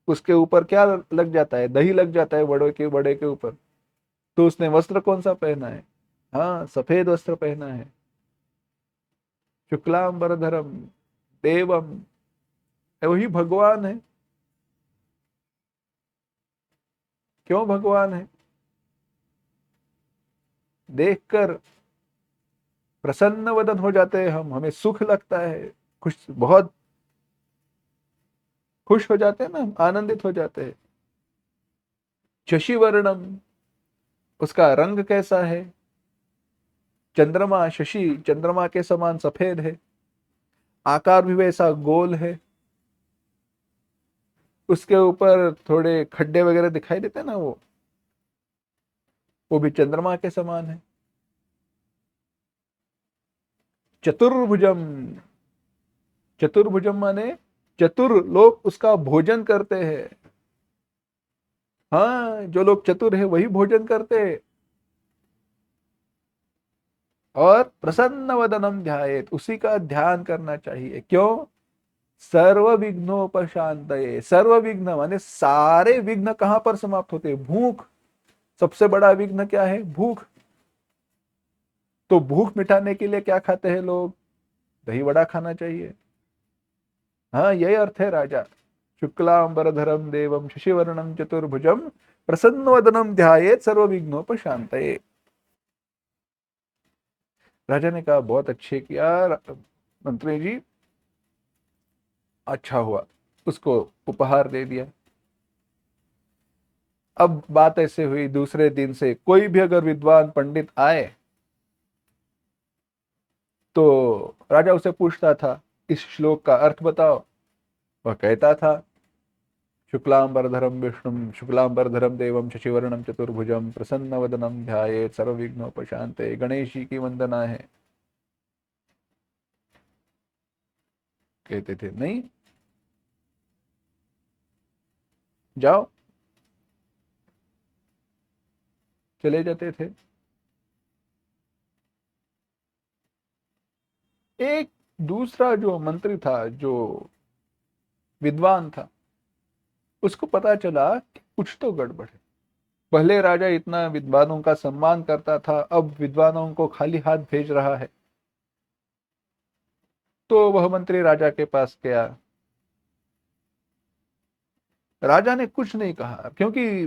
उसके ऊपर क्या लग जाता है? दही लग जाता है वड़े के ऊपर। तो उसने वस्त्र कौन सा पहना है? हाँ, सफेद वस्त्र पहना है। शुक्लांबरधरम देवम, वही भगवान है। क्यों भगवान है? देखकर प्रसन्न वदन हो जाते हैं हम, हमें सुख लगता है, खुश, बहुत खुश हो जाते हैं ना, हम आनंदित हो जाते हैं। शशि वर्णम, उसका रंग कैसा है? चंद्रमा, शशि चंद्रमा के समान सफेद है, आकार भी वैसा गोल है, उसके ऊपर थोड़े खड्डे वगैरह दिखाई देते हैं ना, वो भी चंद्रमा के समान है। चतुर्भुजम, चतुर्भुजम माने चतुर लोग उसका भोजन करते हैं। हाँ, जो लोग चतुर है वही भोजन करते हैं। और प्रसन्न वदनम ध्यायेत, उसी का ध्यान करना चाहिए। क्यों? सर्व विघ्नोपशांतये, सर्व विघ्न माने सारे विघ्न कहां पर समाप्त होते हैं? भूख। सबसे बड़ा विघ्न क्या है? भूख। तो भूख मिटाने के लिए क्या खाते हैं लोग? दही वड़ा खाना चाहिए। हाँ, यही अर्थ है राजा। शुक्लांबरधरम देवम शशिवर्णम चतुर्भुजम प्रसन्न वदनम ध्यायेत सर्व विघ्नोपशांतये। राजा ने कहा बहुत अच्छे किया मंत्री जी, अच्छा हुआ, उसको उपहार दे दिया। अब बात ऐसे हुई, दूसरे दिन से कोई भी अगर विद्वान पंडित आए तो राजा उसे पूछता था इस श्लोक का अर्थ बताओ। वह कहता था शुक्लांबरधरम विष्णु शुक्लांबरधरम देवम शशिवर्णम चतुर्भुजम प्रसन्न वदनम ध्यायेत् सर्वविघ्नोपशांतये। गणेश जी की वंदना है, कहते थे नहीं, जाओ, चले जाते थे। एक दूसरा जो मंत्री था, जो विद्वान था, उसको पता चला कि कुछ तो गड़बड़ है। पहले राजा इतना विद्वानों का सम्मान करता था, अब विद्वानों को खाली हाथ भेज रहा है। तो वह मंत्री राजा के पास गया। राजा ने कुछ नहीं कहा, क्योंकि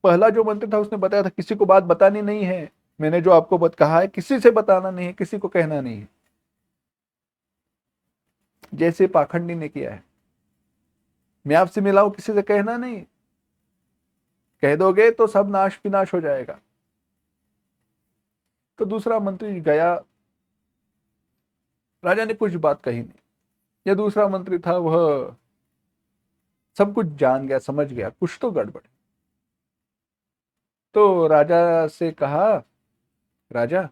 पहला जो मंत्री था उसने बताया था किसी को बात बतानी नहीं है, मैंने जो आपको कहा है किसी से बताना नहीं है, किसी को कहना नहीं है। जैसे पाखंडी ने किया है, मैं आपसे मिला हूं, किसी से कहना नहीं, कह दोगे तो सब नाश विनाश हो जाएगा। तो दूसरा मंत्री गया, राजा ने कुछ बात कही नहीं। यह दूसरा मंत्री था, वह सब कुछ जान गया, समझ गया कुछ तो गड़बड़। तो राजा से कहा, राजा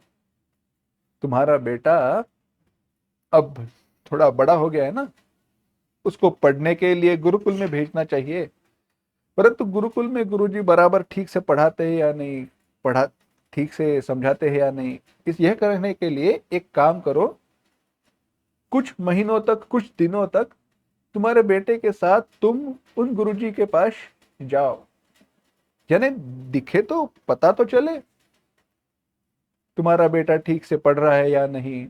तुम्हारा बेटा अब थोड़ा बड़ा हो गया है ना, उसको पढ़ने के लिए गुरुकुल में भेजना चाहिए, परंतु गुरुकुल में गुरुजी बराबर ठीक से पढ़ाते हैं या नहीं, पढ़ा ठीक से समझाते हैं या नहीं, इस यह करने के लिए एक काम करो, कुछ महीनों तक, कुछ दिनों तक तुम्हारे बेटे के साथ तुम उन गुरुजी के पास जाओ, यानी दिखे तो पता तो चले तुम्हारा बेटा ठीक से पढ़ रहा है या नहीं।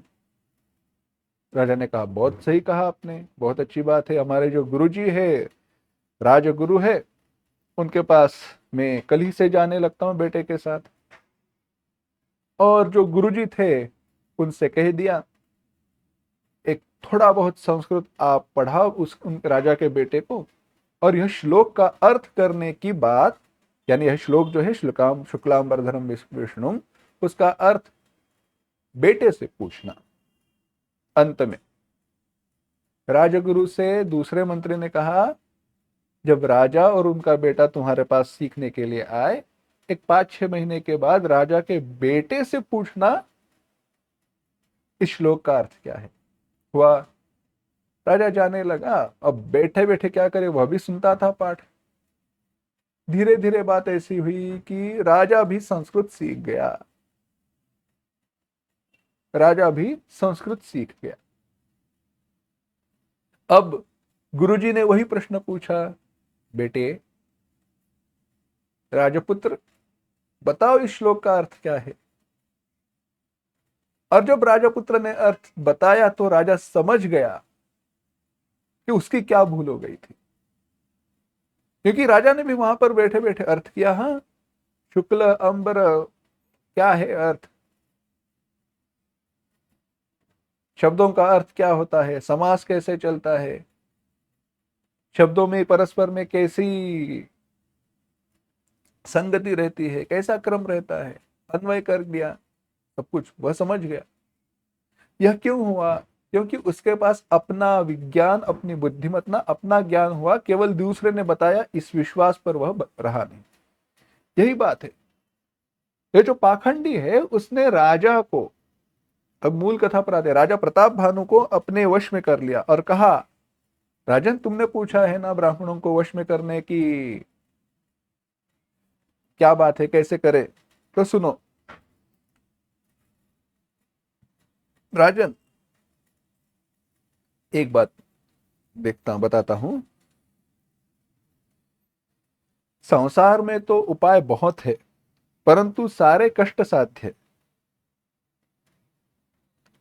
राजा ने कहा, बहुत सही कहा आपने, बहुत अच्छी बात है, हमारे जो गुरुजी है, राजगुरु है, उनके पास मैं कल ही से जाने लगता हूं बेटे के साथ। और जो गुरुजी थे उनसे कह दिया, एक थोड़ा बहुत संस्कृत आप पढ़ाओ उस उन राजा के बेटे को, और यह श्लोक का अर्थ करने की बात, यानी यह श्लोक जो है शुक्लाम शुक्लाम वरदनम विष्णु, उसका अर्थ बेटे से पूछना। अंत में राजगुरु से दूसरे मंत्री ने कहा, जब राजा और उनका बेटा तुम्हारे पास सीखने के लिए आए, एक 5-6 महीने के बाद राजा के बेटे से पूछना इस श्लोक का अर्थ क्या है। हुआ, राजा जाने लगा, अब बैठे बैठे क्या करे, वह भी सुनता था पाठ। धीरे धीरे बात ऐसी हुई कि राजा भी संस्कृत सीख गया, राजा भी संस्कृत सीख गया। अब गुरुजी ने वही प्रश्न पूछा, बेटे राजपुत्र बताओ इस श्लोक का अर्थ क्या है। और जब राजपुत्र ने अर्थ बताया तो राजा समझ गया कि उसकी क्या भूल हो गई थी, क्योंकि राजा ने भी वहां पर बैठे बैठे अर्थ किया। हाँ, शुक्ल अंबर क्या है अर्थ, शब्दों का अर्थ क्या होता है, समास कैसे चलता है, शब्दों में परस्पर में कैसी संगति रहती है, कैसा क्रम रहता है, अन्वय कर दिया, सब कुछ वह समझ गया। यह क्यों हुआ, क्योंकि उसके पास अपना विज्ञान, अपनी बुद्धिमत्ता, अपना ज्ञान हुआ, केवल दूसरे ने बताया इस विश्वास पर वह रहा नहीं। यही बात है। ये जो पाखंडी है उसने राजा को, अब मूल कथा पर आते, राजा प्रताप भानु को अपने वश में कर लिया और कहा, राजन तुमने पूछा है ना ब्राह्मणों को वश में करने की क्या बात है, कैसे करे, तो सुनो राजन, एक बात बताता हूं, संसार में तो उपाय बहुत है, परंतु सारे कष्ट साध्य है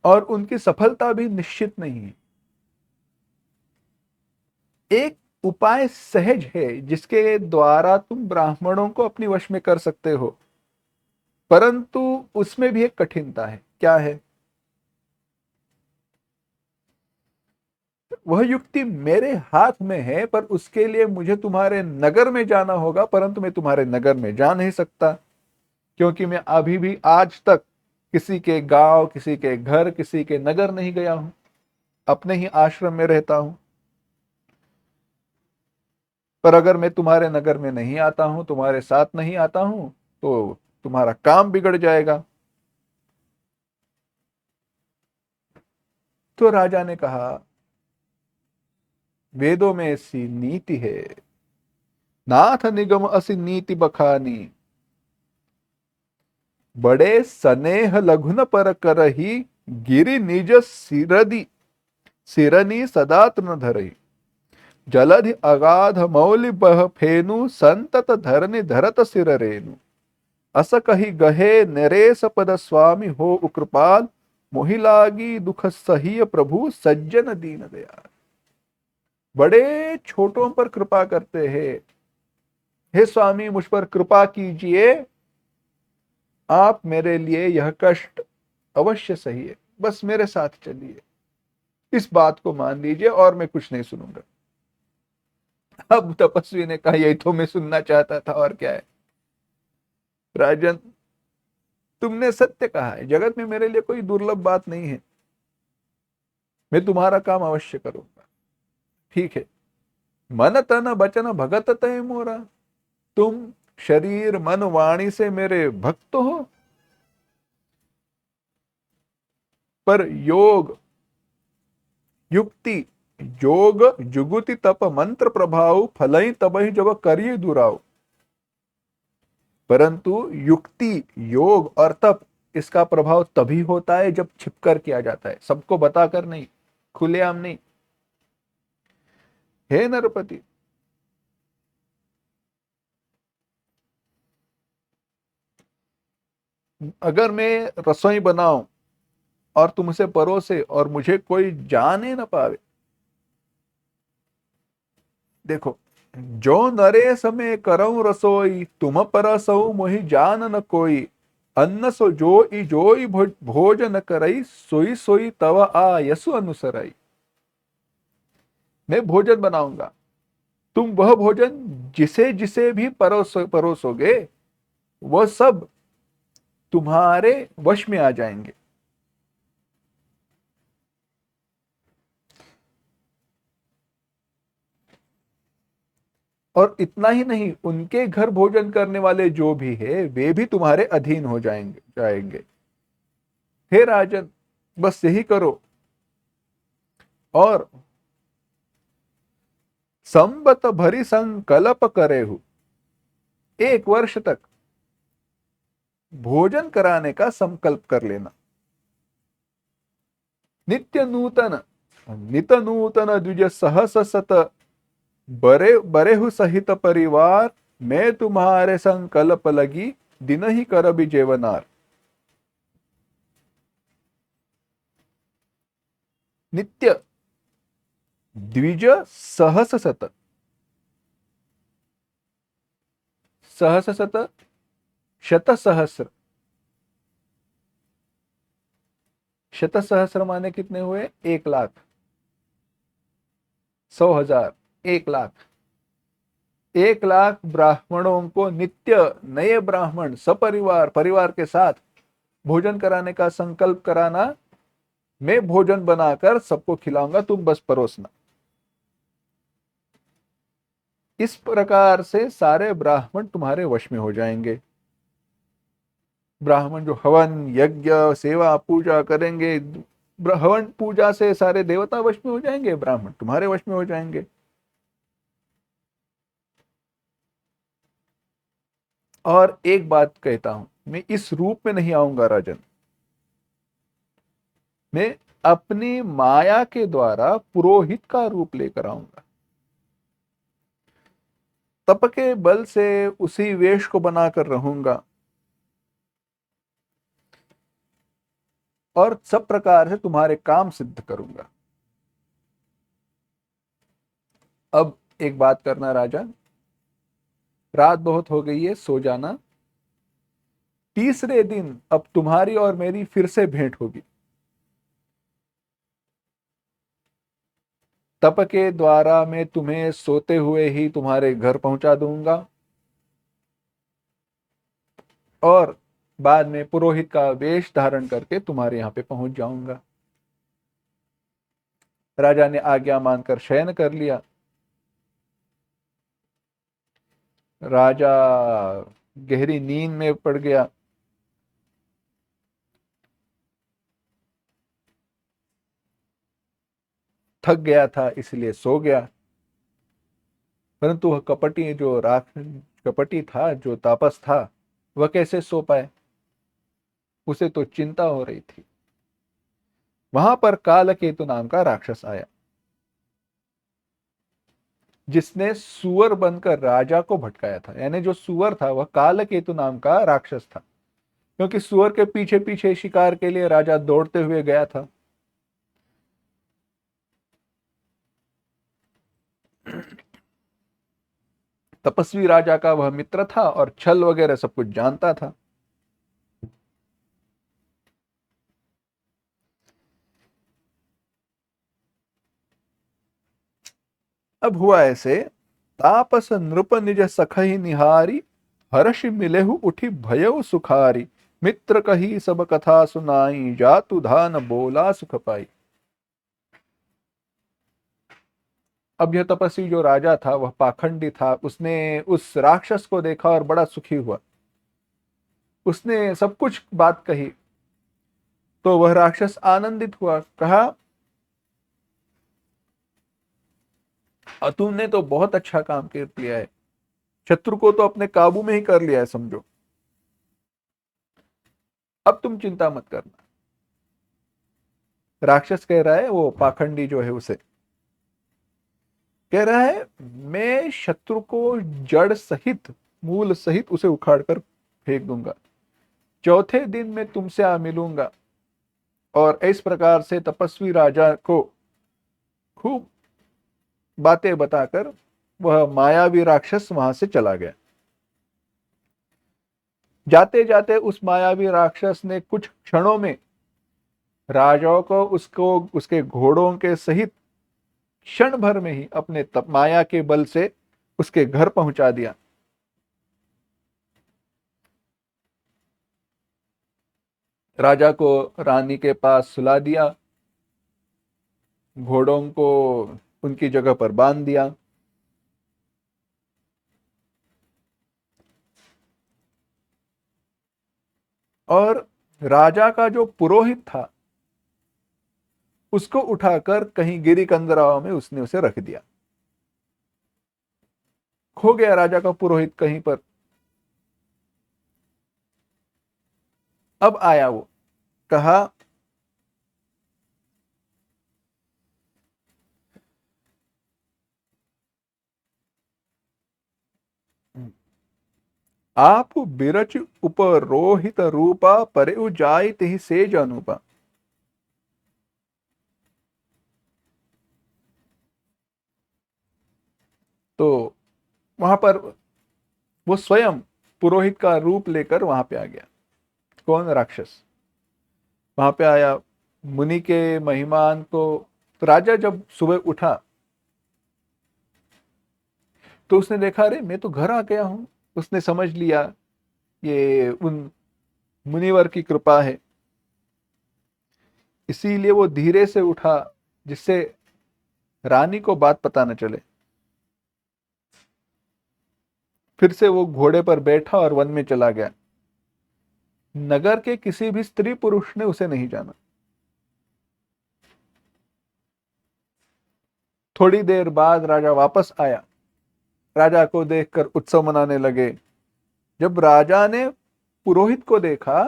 और उनकी सफलता भी निश्चित नहीं है। एक उपाय सहज है जिसके द्वारा तुम ब्राह्मणों को अपनी वश में कर सकते हो, परंतु उसमें भी एक कठिनता है। क्या है वह? युक्ति मेरे हाथ में है, पर उसके लिए मुझे तुम्हारे नगर में जाना होगा, परंतु मैं तुम्हारे नगर में जा नहीं सकता, क्योंकि मैं अभी भी आज तक किसी के गांव, किसी के घर, किसी के नगर नहीं गया हूं, अपने ही आश्रम में रहता हूं। पर अगर मैं तुम्हारे नगर में नहीं आता हूं, तुम्हारे साथ नहीं आता हूं, तो तुम्हारा काम बिगड़ जाएगा। तो राजा ने कहा, वेदों में ऐसी नीति है, नाथ निगम असि नीति बखानी, बड़े स्नेह लघुन पर करही, गिरि निज सिरदि सिरनी सदा तृण धरही, जलधि अगाध मौलि बह फेनु, संतत धरनि धरत सिर रेनु, अस कही गहे नरेश पद स्वामी हो कृपाल, मोहि लागी दुख सहिय प्रभु सज्जन दीन दयाल। बड़े छोटों पर कृपा करते हैं। हे स्वामी, मुझ पर कृपा कीजिए, आप मेरे लिए यह कष्ट अवश्य सहिए, बस मेरे साथ चलिए, इस बात को मान लीजिए और मैं कुछ नहीं सुनूंगा। अब तपस्वी ने कहा, यही तो मैं सुनना चाहता था, और क्या है। राजन, तुमने सत्य कहा है, जगत में मेरे लिए कोई दुर्लभ बात नहीं है, मैं तुम्हारा काम अवश्य करूंगा। ठीक है, मन तन बचन भगत तय मोरा, तुम शरीर मन वाणी से मेरे भक्त हो, पर योग युक्ति जोग जुगुति तप मंत्र प्रभाव फलई तबहि जब करिए दुराव। परंतु युक्ति, योग और तप, इसका प्रभाव तभी होता है जब छिपकर किया जाता है, सबको बताकर नहीं, खुलेआम नहीं। हे नरपति, अगर मैं रसोई बनाऊं और तुम उसे परोसे और मुझे कोई जाने ना पावे, देखो, जो नरे समय करऊं रसोई, तुम परसऊ मोहि जान न कोई, अन्न सो जोई भोजन करई, सोई सोई तव आ यसु अनुसरई। मैं भोजन बनाऊंगा, तुम वह भोजन जिसे जिसे भी परोसोगे, वह सब तुम्हारे वश में आ जाएंगे। और इतना ही नहीं, उनके घर भोजन करने वाले जो भी है, वे भी तुम्हारे अधीन हो जाएंगे। हे राजन, बस यही करो, और संबत भरी संकल्प करे हूं, 1 वर्ष तक भोजन कराने का संकल्प कर लेना। नित्य नूतन नित नूतन द्विज सहस सत, बरे बरेहु सहित परिवार, मैं तुम्हारे संकल्प लगी, दिन ही कर भी जेवनार। नित्य द्विज सहस सत, सहस सत शत सहस्र, शत सहस्र माने कितने हुए, 1 लाख, 100,000, 1 लाख, 1 लाख ब्राह्मणों को नित्य, नए ब्राह्मण सपरिवार, परिवार के साथ भोजन कराने का संकल्प कराना। मैं भोजन बनाकर सबको खिलाऊंगा, तुम बस परोसना। इस प्रकार से सारे ब्राह्मण तुम्हारे वश में हो जाएंगे। ब्राह्मण जो हवन यज्ञ सेवा पूजा करेंगे, हवन पूजा से सारे देवता वश में हो जाएंगे, ब्राह्मण तुम्हारे वश में हो जाएंगे। और एक बात कहता हूं, मैं इस रूप में नहीं आऊंगा राजन, मैं अपनी माया के द्वारा पुरोहित का रूप लेकर आऊंगा। तप के बल से उसी वेश को बनाकर रहूंगा, और सब प्रकार से तुम्हारे काम सिद्ध करूंगा। अब एक बात करना राजा, रात बहुत हो गई है, सो जाना। तीसरे दिन अब तुम्हारी और मेरी फिर से भेंट होगी। तप के द्वारा मैं तुम्हें सोते हुए ही तुम्हारे घर पहुंचा दूंगा, और बाद में पुरोहित का वेश धारण करके तुम्हारे यहां पे पहुंच जाऊंगा। राजा ने आज्ञा मानकर शयन कर लिया। राजा गहरी नींद में पड़ गया। थक गया था इसलिए सो गया। परंतु वह कपटी था, जो तापस था, वह कैसे सो पाए, उसे तो चिंता हो रही थी। वहां पर कालकेतु नाम का राक्षस आया, जिसने सुअर बनकर राजा को भटकाया था। यानी जो सुअर था वह कालकेतु नाम का राक्षस था, क्योंकि सुअर के पीछे पीछे शिकार के लिए राजा दौड़ते हुए गया था। तपस्वी राजा का वह मित्र था और छल वगैरह सब कुछ जानता था। अब हुआ ऐसे, तापस नृप निज सखहि निहारी, हर्ष मिलेहु उठी भयउ सुखारी, मित्र कही सब कथा सुनाई, जातु धान बोला सुख पाई। अब यह तपस्वी जो राजा था वह पाखंडी था, उसने उस राक्षस को देखा और बड़ा सुखी हुआ। उसने सब कुछ बात कही तो वह राक्षस आनंदित हुआ, कहा तुमने तो बहुत अच्छा काम कर लिया है, शत्रु को तो अपने काबू में ही कर लिया है समझो, अब तुम चिंता मत करना। राक्षस कह रहा है, वो पाखंडी जो है उसे कह रहा है, मैं शत्रु को जड़ सहित, मूल सहित उसे उखाड़ कर फेंक दूंगा, चौथे दिन मैं तुमसे आ मिलूंगा। और इस प्रकार से तपस्वी राजा को खूब बातें बताकर वह मायावी राक्षस वहां से चला गया। जाते जाते उस मायावी राक्षस ने कुछ क्षणों में राजाओं को उसको उसके घोड़ों के सहित क्षण भर में ही अपने माया के बल से उसके घर पहुंचा दिया। राजा को रानी के पास सुला दिया, घोड़ों को उनकी जगह पर बांध दिया। और राजा का जो पुरोहित था उसको उठाकर कहीं गिरी कंदराओं में उसने उसे रख दिया। खो गया राजा का पुरोहित कहीं पर। अब आया वो, कहा आप बिरच उपरोहित रूपा, परे जाय तिहि सेज अनुपा। तो वहां पर वो स्वयं पुरोहित का रूप लेकर वहां पे आ गया। कौन? राक्षस वहां पे आया मुनि के महिमान को। तो राजा जब सुबह उठा तो उसने देखा, अरे मैं तो घर आ गया हूं। उसने समझ लिया ये उन मुनिवर की कृपा है, इसीलिए वो धीरे से उठा जिससे रानी को बात पता न चले। फिर से वो घोड़े पर बैठा और वन में चला गया। नगर के किसी भी स्त्री पुरुष ने उसे नहीं जाना। थोड़ी देर बाद राजा वापस आया, राजा को देखकर उत्सव मनाने लगे। जब राजा ने पुरोहित को देखा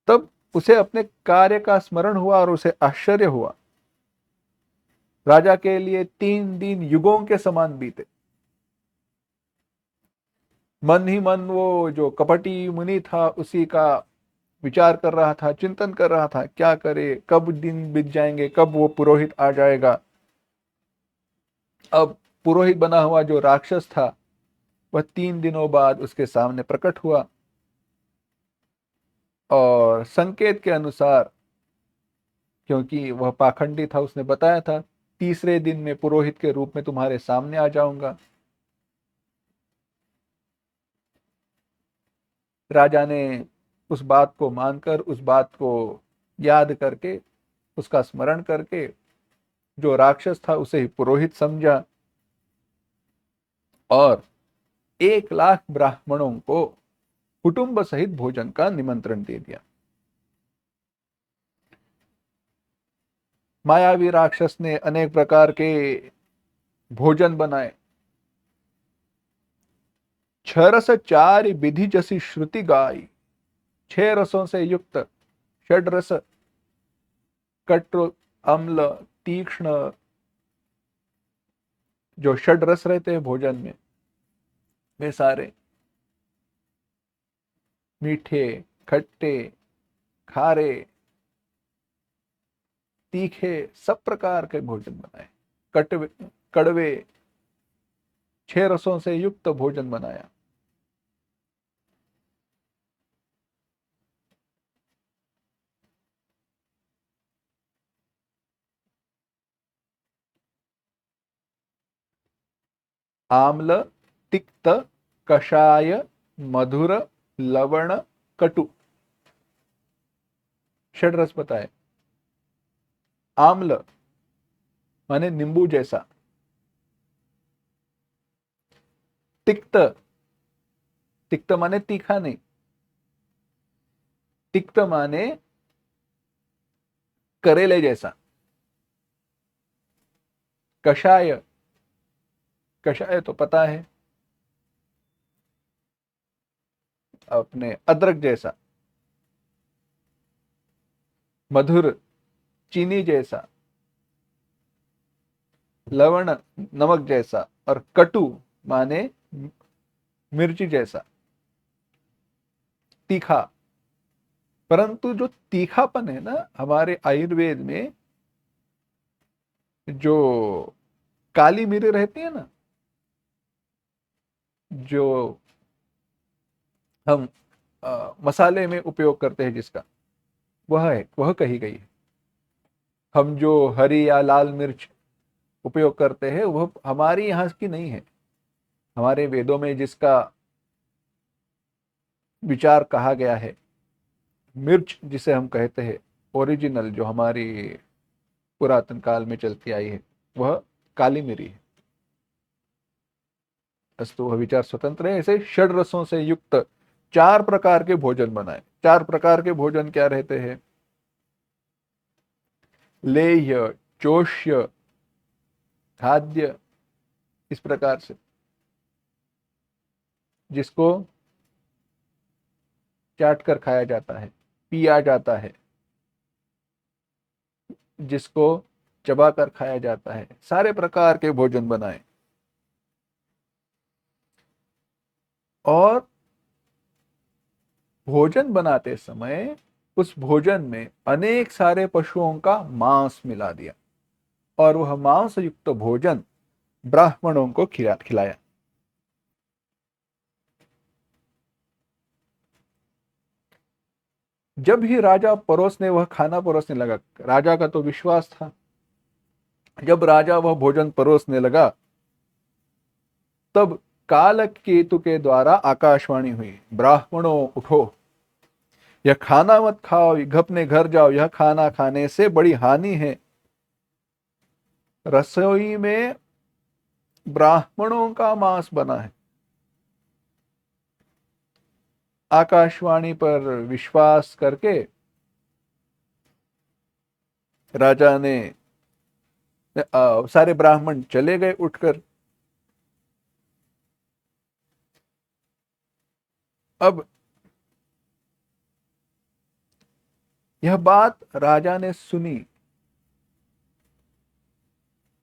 तब उसे अपने कार्य का स्मरण हुआ और उसे आश्चर्य हुआ। राजा के लिए 3 दिन युगों के समान बीते। मन ही मन वो जो कपटी मुनि था उसी का विचार कर रहा था, चिंतन कर रहा था, क्या करे, कब दिन बीत जाएंगे, कब वो पुरोहित आ जाएगा। अब पुरोहित बना हुआ जो राक्षस था वह 3 दिनों बाद उसके सामने प्रकट हुआ और संकेत के अनुसार, क्योंकि वह पाखंडी था, उसने बताया था तीसरे दिन में पुरोहित के रूप में तुम्हारे सामने आ जाऊंगा। राजा ने उस बात को मानकर, उस बात को याद करके, उसका स्मरण करके जो राक्षस था उसे ही पुरोहित समझा और 1 लाख ब्राह्मणों को कुटुंब सहित भोजन का निमंत्रण दे दिया। मायावी राक्षस ने अनेक प्रकार के भोजन बनाए। 6 रस 4 विधि जैसी श्रुति गाई, 6 रसों से युक्त, षड रस, कटु, अम्ल, तीक्ष्ण, जो षड रस रहते हैं भोजन में वे सारे, मीठे, खट्टे, खारे, तीखे, सब प्रकार के भोजन बनाए। कटवे, कड़वे, 6 रसों से युक्त भोजन बनाया। आम्ल, तिक्त, कषाय, मधुर, लवण, कटु, षड रस बताए। आम्ल माने नींबू जैसा। तिक्त, तिक्त माने तीखा नहीं, तिक्त माने करेले जैसा। कषाय, कषाय तो पता है, अपने अदरक जैसा। मधुर, चीनी जैसा। लवण, नमक जैसा। और कटु माने मिर्ची जैसा, तीखा। परंतु जो तीखापन है ना, हमारे आयुर्वेद में जो काली मिर्च रहती है ना, जो हम मसाले में उपयोग करते हैं जिसका, वह कही गई है। हम जो हरी या लाल मिर्च उपयोग करते हैं वह हमारी यहाँ की नहीं है। हमारे वेदों में जिसका विचार कहा गया है, मिर्च जिसे हम कहते हैं, ओरिजिनल जो हमारी पुरातन काल में चलती आई है, वह काली मिरी है। अस्तु, वह विचार स्वतंत्र है। ऐसे षड रसों से युक्त 4 प्रकार के भोजन बनाए। 4 प्रकार के भोजन क्या रहते हैं? लेह्य, चोष्य, खाद्य, इस प्रकार से, जिसको चाट कर खाया जाता है, पिया जाता है, जिसको चबा कर खाया जाता है, सारे प्रकार के भोजन बनाए। और भोजन बनाते समय उस भोजन में अनेक सारे पशुओं का मांस मिला दिया, और वह मांस युक्त भोजन ब्राह्मणों को खिलाया। जब ही राजा वह खाना परोसने लगा, राजा का तो विश्वास था, जब राजा वह भोजन परोसने लगा, तब काल केतु के द्वारा आकाशवाणी हुई, ब्राह्मणों उठो, यह खाना मत खाओ, अपने घर जाओ, यह खाना खाने से बड़ी हानि है। रसोई में ब्राह्मणों का मांस बना है। आकाशवाणी पर विश्वास करके राजा ने सारे ब्राह्मण चले गए उठकर। अब यह बात राजा ने सुनी,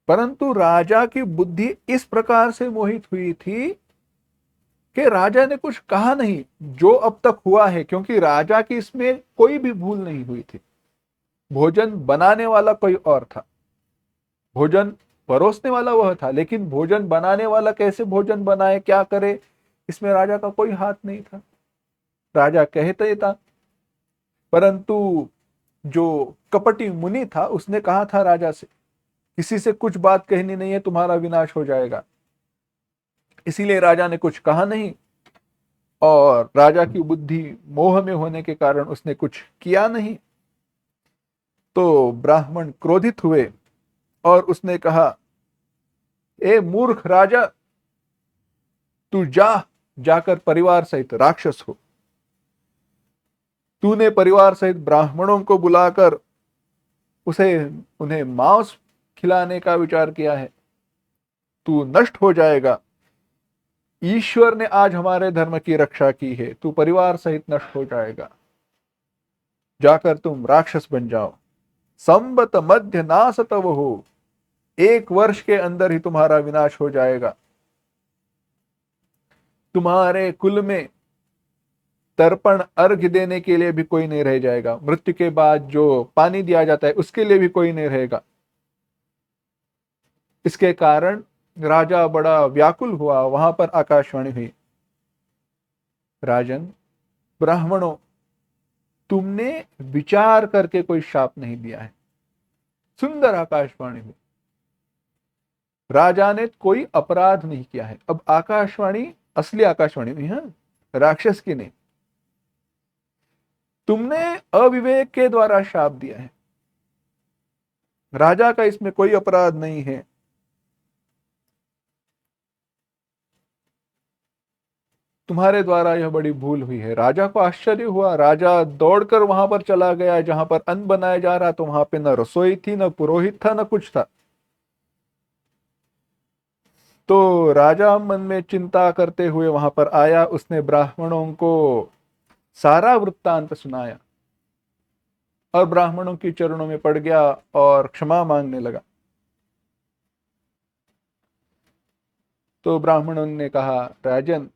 परंतु राजा की बुद्धि इस प्रकार से मोहित हुई थी कि राजा ने कुछ कहा नहीं जो अब तक हुआ है, क्योंकि राजा की इसमें कोई भी भूल नहीं हुई थी। भोजन बनाने वाला कोई और था, भोजन परोसने वाला वह था, लेकिन भोजन बनाने वाला कैसे भोजन बनाए, क्या करे, इसमें राजा का कोई हाथ नहीं था। राजा कहते था, परंतु जो कपटी मुनि था उसने कहा था राजा से, किसी से कुछ बात कहनी नहीं है, तुम्हारा विनाश हो जाएगा। इसीलिए राजा ने कुछ कहा नहीं, और राजा की बुद्धि मोह में होने के कारण उसने कुछ किया नहीं। तो ब्राह्मण क्रोधित हुए और उसने कहा, ए मूर्ख राजा, तू जाकर परिवार सहित राक्षस हो। तूने परिवार सहित ब्राह्मणों को बुलाकर उसे उन्हें मांस खिलाने का विचार किया है, तू नष्ट हो जाएगा। ईश्वर ने आज हमारे धर्म की रक्षा की है, तू परिवार सहित नष्ट हो जाएगा, जाकर तुम राक्षस बन जाओ। संबत मध्य नासतव हो, 1 वर्ष के अंदर ही तुम्हारा विनाश हो जाएगा। तुम्हारे कुल में तर्पण अर्घ्य देने के लिए भी कोई नहीं रह जाएगा, मृत्यु के बाद जो पानी दिया जाता है उसके लिए भी कोई नहीं रहेगा। इसके कारण राजा बड़ा व्याकुल हुआ। वहां पर आकाशवाणी हुई, राजन, ब्राह्मणों, तुमने विचार करके कोई शाप नहीं दिया है। सुंदर आकाशवाणी हुई, राजा ने कोई अपराध नहीं किया है। अब आकाशवाणी असली आकाशवाणी हुई, हाँ, राक्षस की नहीं। तुमने अविवेक के द्वारा शाप दिया है, राजा का इसमें कोई अपराध नहीं है। तुम्हारे द्वारा यह बड़ी भूल हुई है। राजा को आश्चर्य हुआ। राजा दौड़कर वहां पर चला गया जहां पर अन्न बनाया जा रहा, तो वहां पे न रसोई थी, न पुरोहित था, न कुछ था। तो राजा मन में चिंता करते हुए वहां पर आया। उसने ब्राह्मणों को सारा वृत्तांत सुनाया और ब्राह्मणों की चरणों में पड़ गया और क्षमा मांगने लगा। तो ब्राह्मणों ने कहा, राजन,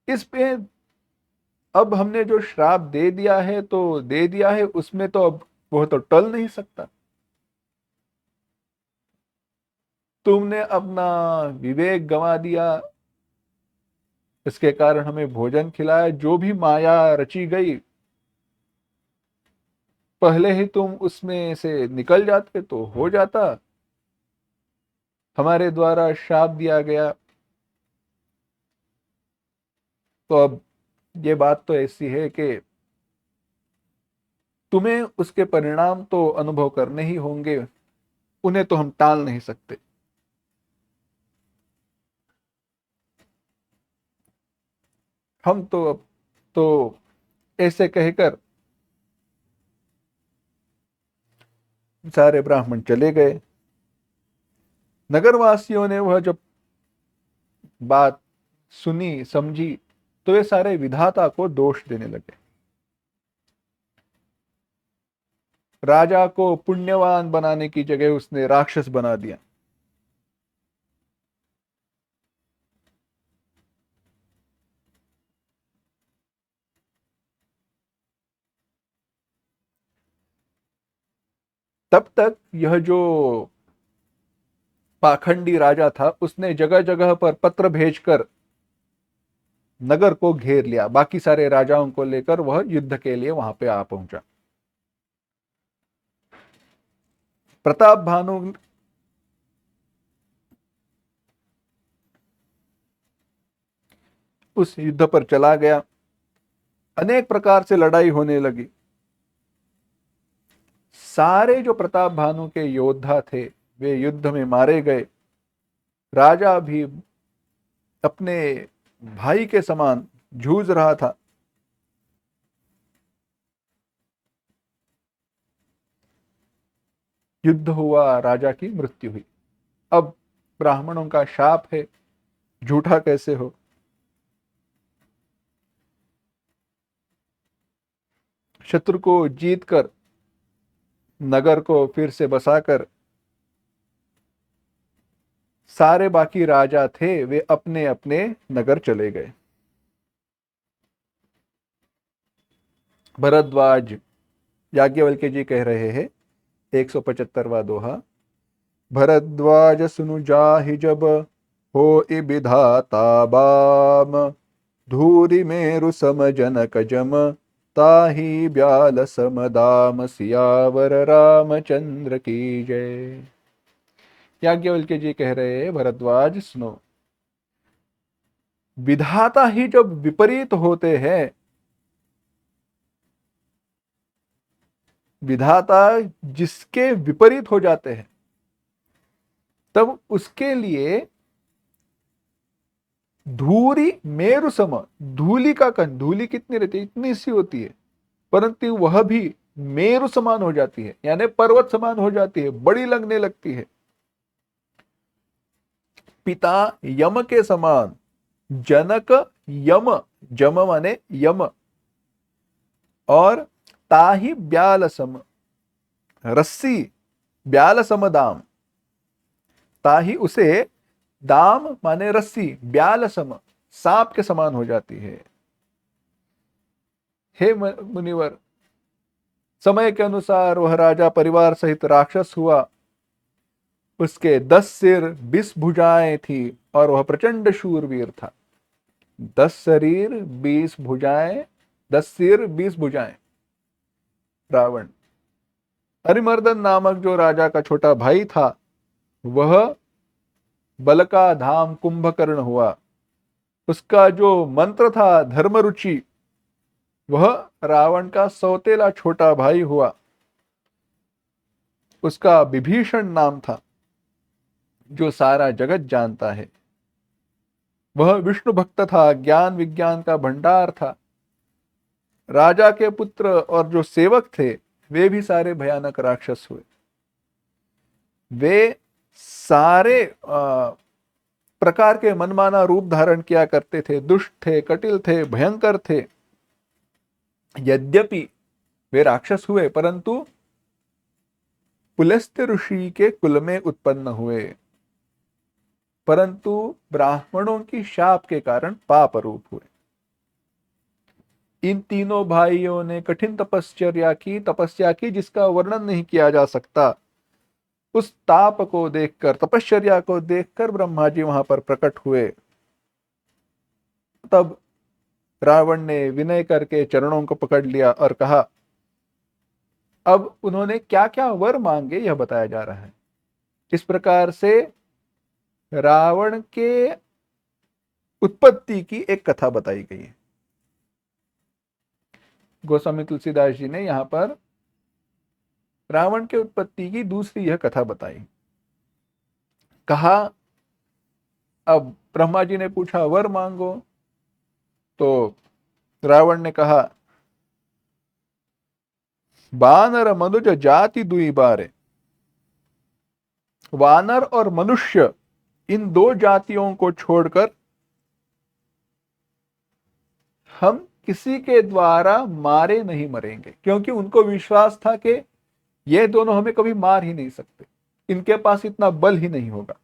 इस पे अब हमने जो श्राप दे दिया है तो दे दिया है, उसमें तो अब वह तो टल नहीं सकता। तुमने अपना विवेक गंवा दिया, इसके कारण हमें भोजन खिलाया। जो भी माया रची गई, पहले ही तुम उसमें से निकल जाते तो हो जाता। हमारे द्वारा श्राप दिया गया। तो अब ये बात तो ऐसी है कि तुम्हें उसके परिणाम तो अनुभव करने ही होंगे, उन्हें तो हम टाल नहीं सकते। हम तो अब तो ऐसे कहकर सारे ब्राह्मण चले गए। नगरवासियों ने वह जब बात सुनी समझी, तो वे सारे विधाता को दोष देने लगे। राजा को पुण्यवान बनाने की जगह उसने राक्षस बना दिया। तब तक यह जो पाखंडी राजा था, उसने जगह जगह पर पत्र भेजकर नगर को घेर लिया। बाकी सारे राजाओं को लेकर वह युद्ध के लिए वहां पे आ पहुंचा। प्रताप भानु उस युद्ध पर चला गया। अनेक प्रकार से लड़ाई होने लगी। सारे जो प्रताप भानु के योद्धा थे, वे युद्ध में मारे गए। राजा भी अपने भाई के समान जूझ रहा था। युद्ध हुआ, राजा की मृत्यु हुई। अब ब्राह्मणों का शाप है, झूठा कैसे हो। शत्रु को जीतकर नगर को फिर से बसाकर सारे बाकी राजा थे, वे अपने अपने नगर चले गए। भरद्वाज याज्ञवल्क्य जी कह रहे हैं, 175वां दोहा। भरद्वाज सुनु जाहि जब, हो विधाता बाम, धूरि मेरु सम जनक जम, ताहि ब्याल सम दाम, सियावर रामचंद्र की जय। याज्ञवल्क्य जी कह रहे हैं, भरद्वाज सुनो, विधाता ही जब विपरीत होते हैं, विधाता जिसके विपरीत हो जाते हैं, तब उसके लिए धूरी मेरु सम, धूली का कण, धूली कितनी रहती है, इतनी सी होती है, परंतु वह भी मेरु समान हो जाती है, यानी पर्वत समान हो जाती है, बड़ी लगने लगती है। पिता यम के समान, जनक यम, जम माने यम, और ताही ब्याल सम, रस्सी, ब्याल सम दाम, ताही उसे, दाम माने रस्सी, ब्याल सम, सांप के समान हो जाती है। हे मुनिवर, समय के अनुसार वह राजा परिवार सहित राक्षस हुआ। उसके 10 सिर 20 भुजाएं थी और वह प्रचंड शूरवीर था। 10 शरीर 20 भुजाएं, 10 सिर 20 भुजाएं। रावण। अरिमर्दन नामक जो राजा का छोटा भाई था वह बल का धाम कुंभकर्ण हुआ। उसका जो मंत्र था धर्मरुचि, वह रावण का सौतेला छोटा भाई हुआ। उसका विभीषण नाम था, जो सारा जगत जानता है। वह विष्णु भक्त था, ज्ञान विज्ञान का भंडार था। राजा के पुत्र और जो सेवक थे वे भी सारे भयानक राक्षस हुए। वे सारे प्रकार के मनमाना रूप धारण किया करते थे, दुष्ट थे, कटिल थे, भयंकर थे। यद्यपि वे राक्षस हुए परंतु पुलस्त्य ऋषि के कुल में उत्पन्न हुए, परंतु ब्राह्मणों की शाप के कारण पाप रूप हुए। इन तीनों भाइयों ने कठिन तपस्या की जिसका वर्णन नहीं किया जा सकता। उस ताप को देखकर, तपश्चर्या को देखकर ब्रह्मा जी वहां पर प्रकट हुए। तब रावण ने विनय करके चरणों को पकड़ लिया और कहा, अब उन्होंने क्या क्या वर मांगे यह बताया जा रहा है। इस प्रकार से रावण के उत्पत्ति की एक कथा बताई गई है। गोस्वामी तुलसीदास जी ने यहां पर रावण के उत्पत्ति की दूसरी यह कथा बताई। कहा, अब ब्रह्मा जी ने पूछा वर मांगो, तो रावण ने कहा, वानर मनुज जाति दुई बारे। वानर और मनुष्य इन दो जातियों को छोड़कर हम किसी के द्वारा मारे नहीं मरेंगे, क्योंकि उनको विश्वास था कि ये दोनों हमें कभी मार ही नहीं सकते, इनके पास इतना बल ही नहीं होगा।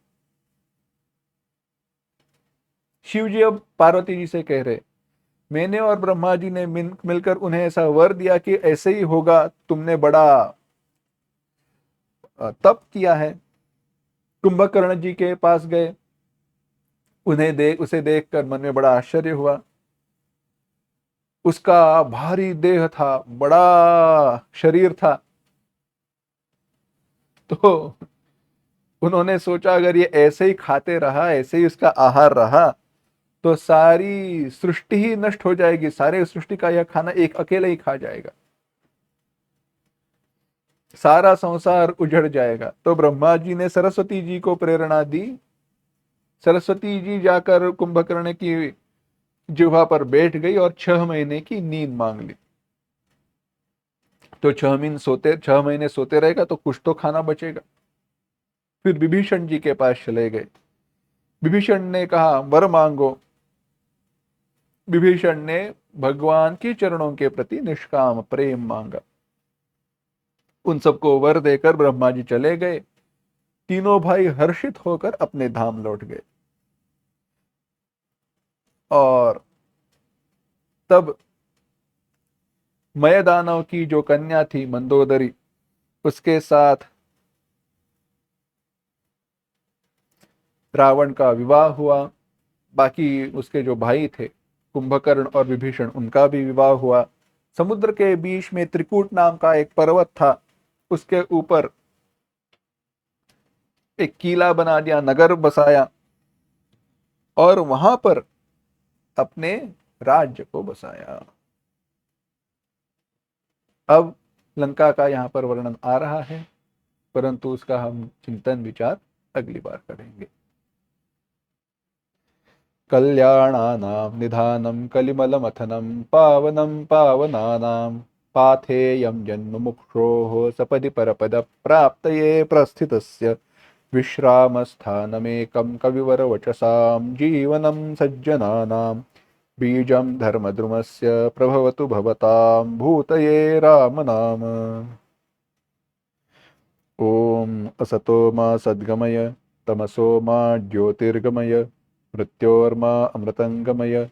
शिव जी अब पार्वती जी से कह रहे, मैंने और ब्रह्मा जी ने मिलकर उन्हें ऐसा वर दिया कि ऐसे ही होगा। तुमने बड़ा तप किया है। कुंभकर्ण जी के पास गए, उसे देखकर मन में बड़ा आश्चर्य हुआ। उसका भारी देह था, बड़ा शरीर था। तो उन्होंने सोचा अगर ये ऐसे ही खाते रहा, ऐसे ही उसका आहार रहा, तो सारी सृष्टि ही नष्ट हो जाएगी, सारे सृष्टि का यह खाना एक अकेले ही खा जाएगा, सारा संसार उजड़ जाएगा। तो ब्रह्मा जी ने सरस्वती जी को प्रेरणा दी। सरस्वती जी जाकर कुंभकर्ण की जिह्वा पर बैठ गई और 6 महीने की नींद मांग ली। तो 6 महीने सोते रहेगा तो कुछ तो खाना बचेगा। फिर विभीषण जी के पास चले गए। विभीषण ने कहा वर मांगो। विभीषण ने भगवान के चरणों के प्रति निष्काम प्रेम मांगा। उन सबको वर देकर ब्रह्मा जी चले गए। तीनों भाई हर्षित होकर अपने धाम लौट गए। और तब मयदानव की जो कन्या थी मंदोदरी, उसके साथ रावण का विवाह हुआ। बाकी उसके जो भाई थे कुंभकर्ण और विभीषण, उनका भी विवाह हुआ। समुद्र के बीच में त्रिकूट नाम का एक पर्वत था, उसके ऊपर एक किला बना दिया, नगर बसाया और वहां पर अपने राज्य को बसाया। अब लंका का यहां पर वर्णन आ रहा है, परंतु उसका हम चिंतन विचार अगली बार करेंगे। कल्याणानां निधानं कलिमलमथनं पावनं पावनानां पाथेयं जन्ममुक्षोः सपदि परपदप्राप्तये प्रस्थितस्य विश्रामस्थानमेकं कविवरवचसां जीवनं सज्जनानां बीजं धर्मद्रुमस्य प्रभवतु भवतां भूतये राम नाम। ॐ असतो मा सद्गमय तमसो मा ज्योतिर्गमय मृत्योर्मा अमृतंगमय।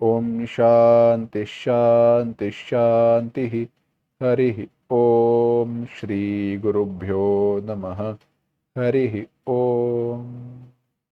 ओम शांति शांति शांति। हरि ओम। श्री गुरुभ्यो नमः। हरि ओम।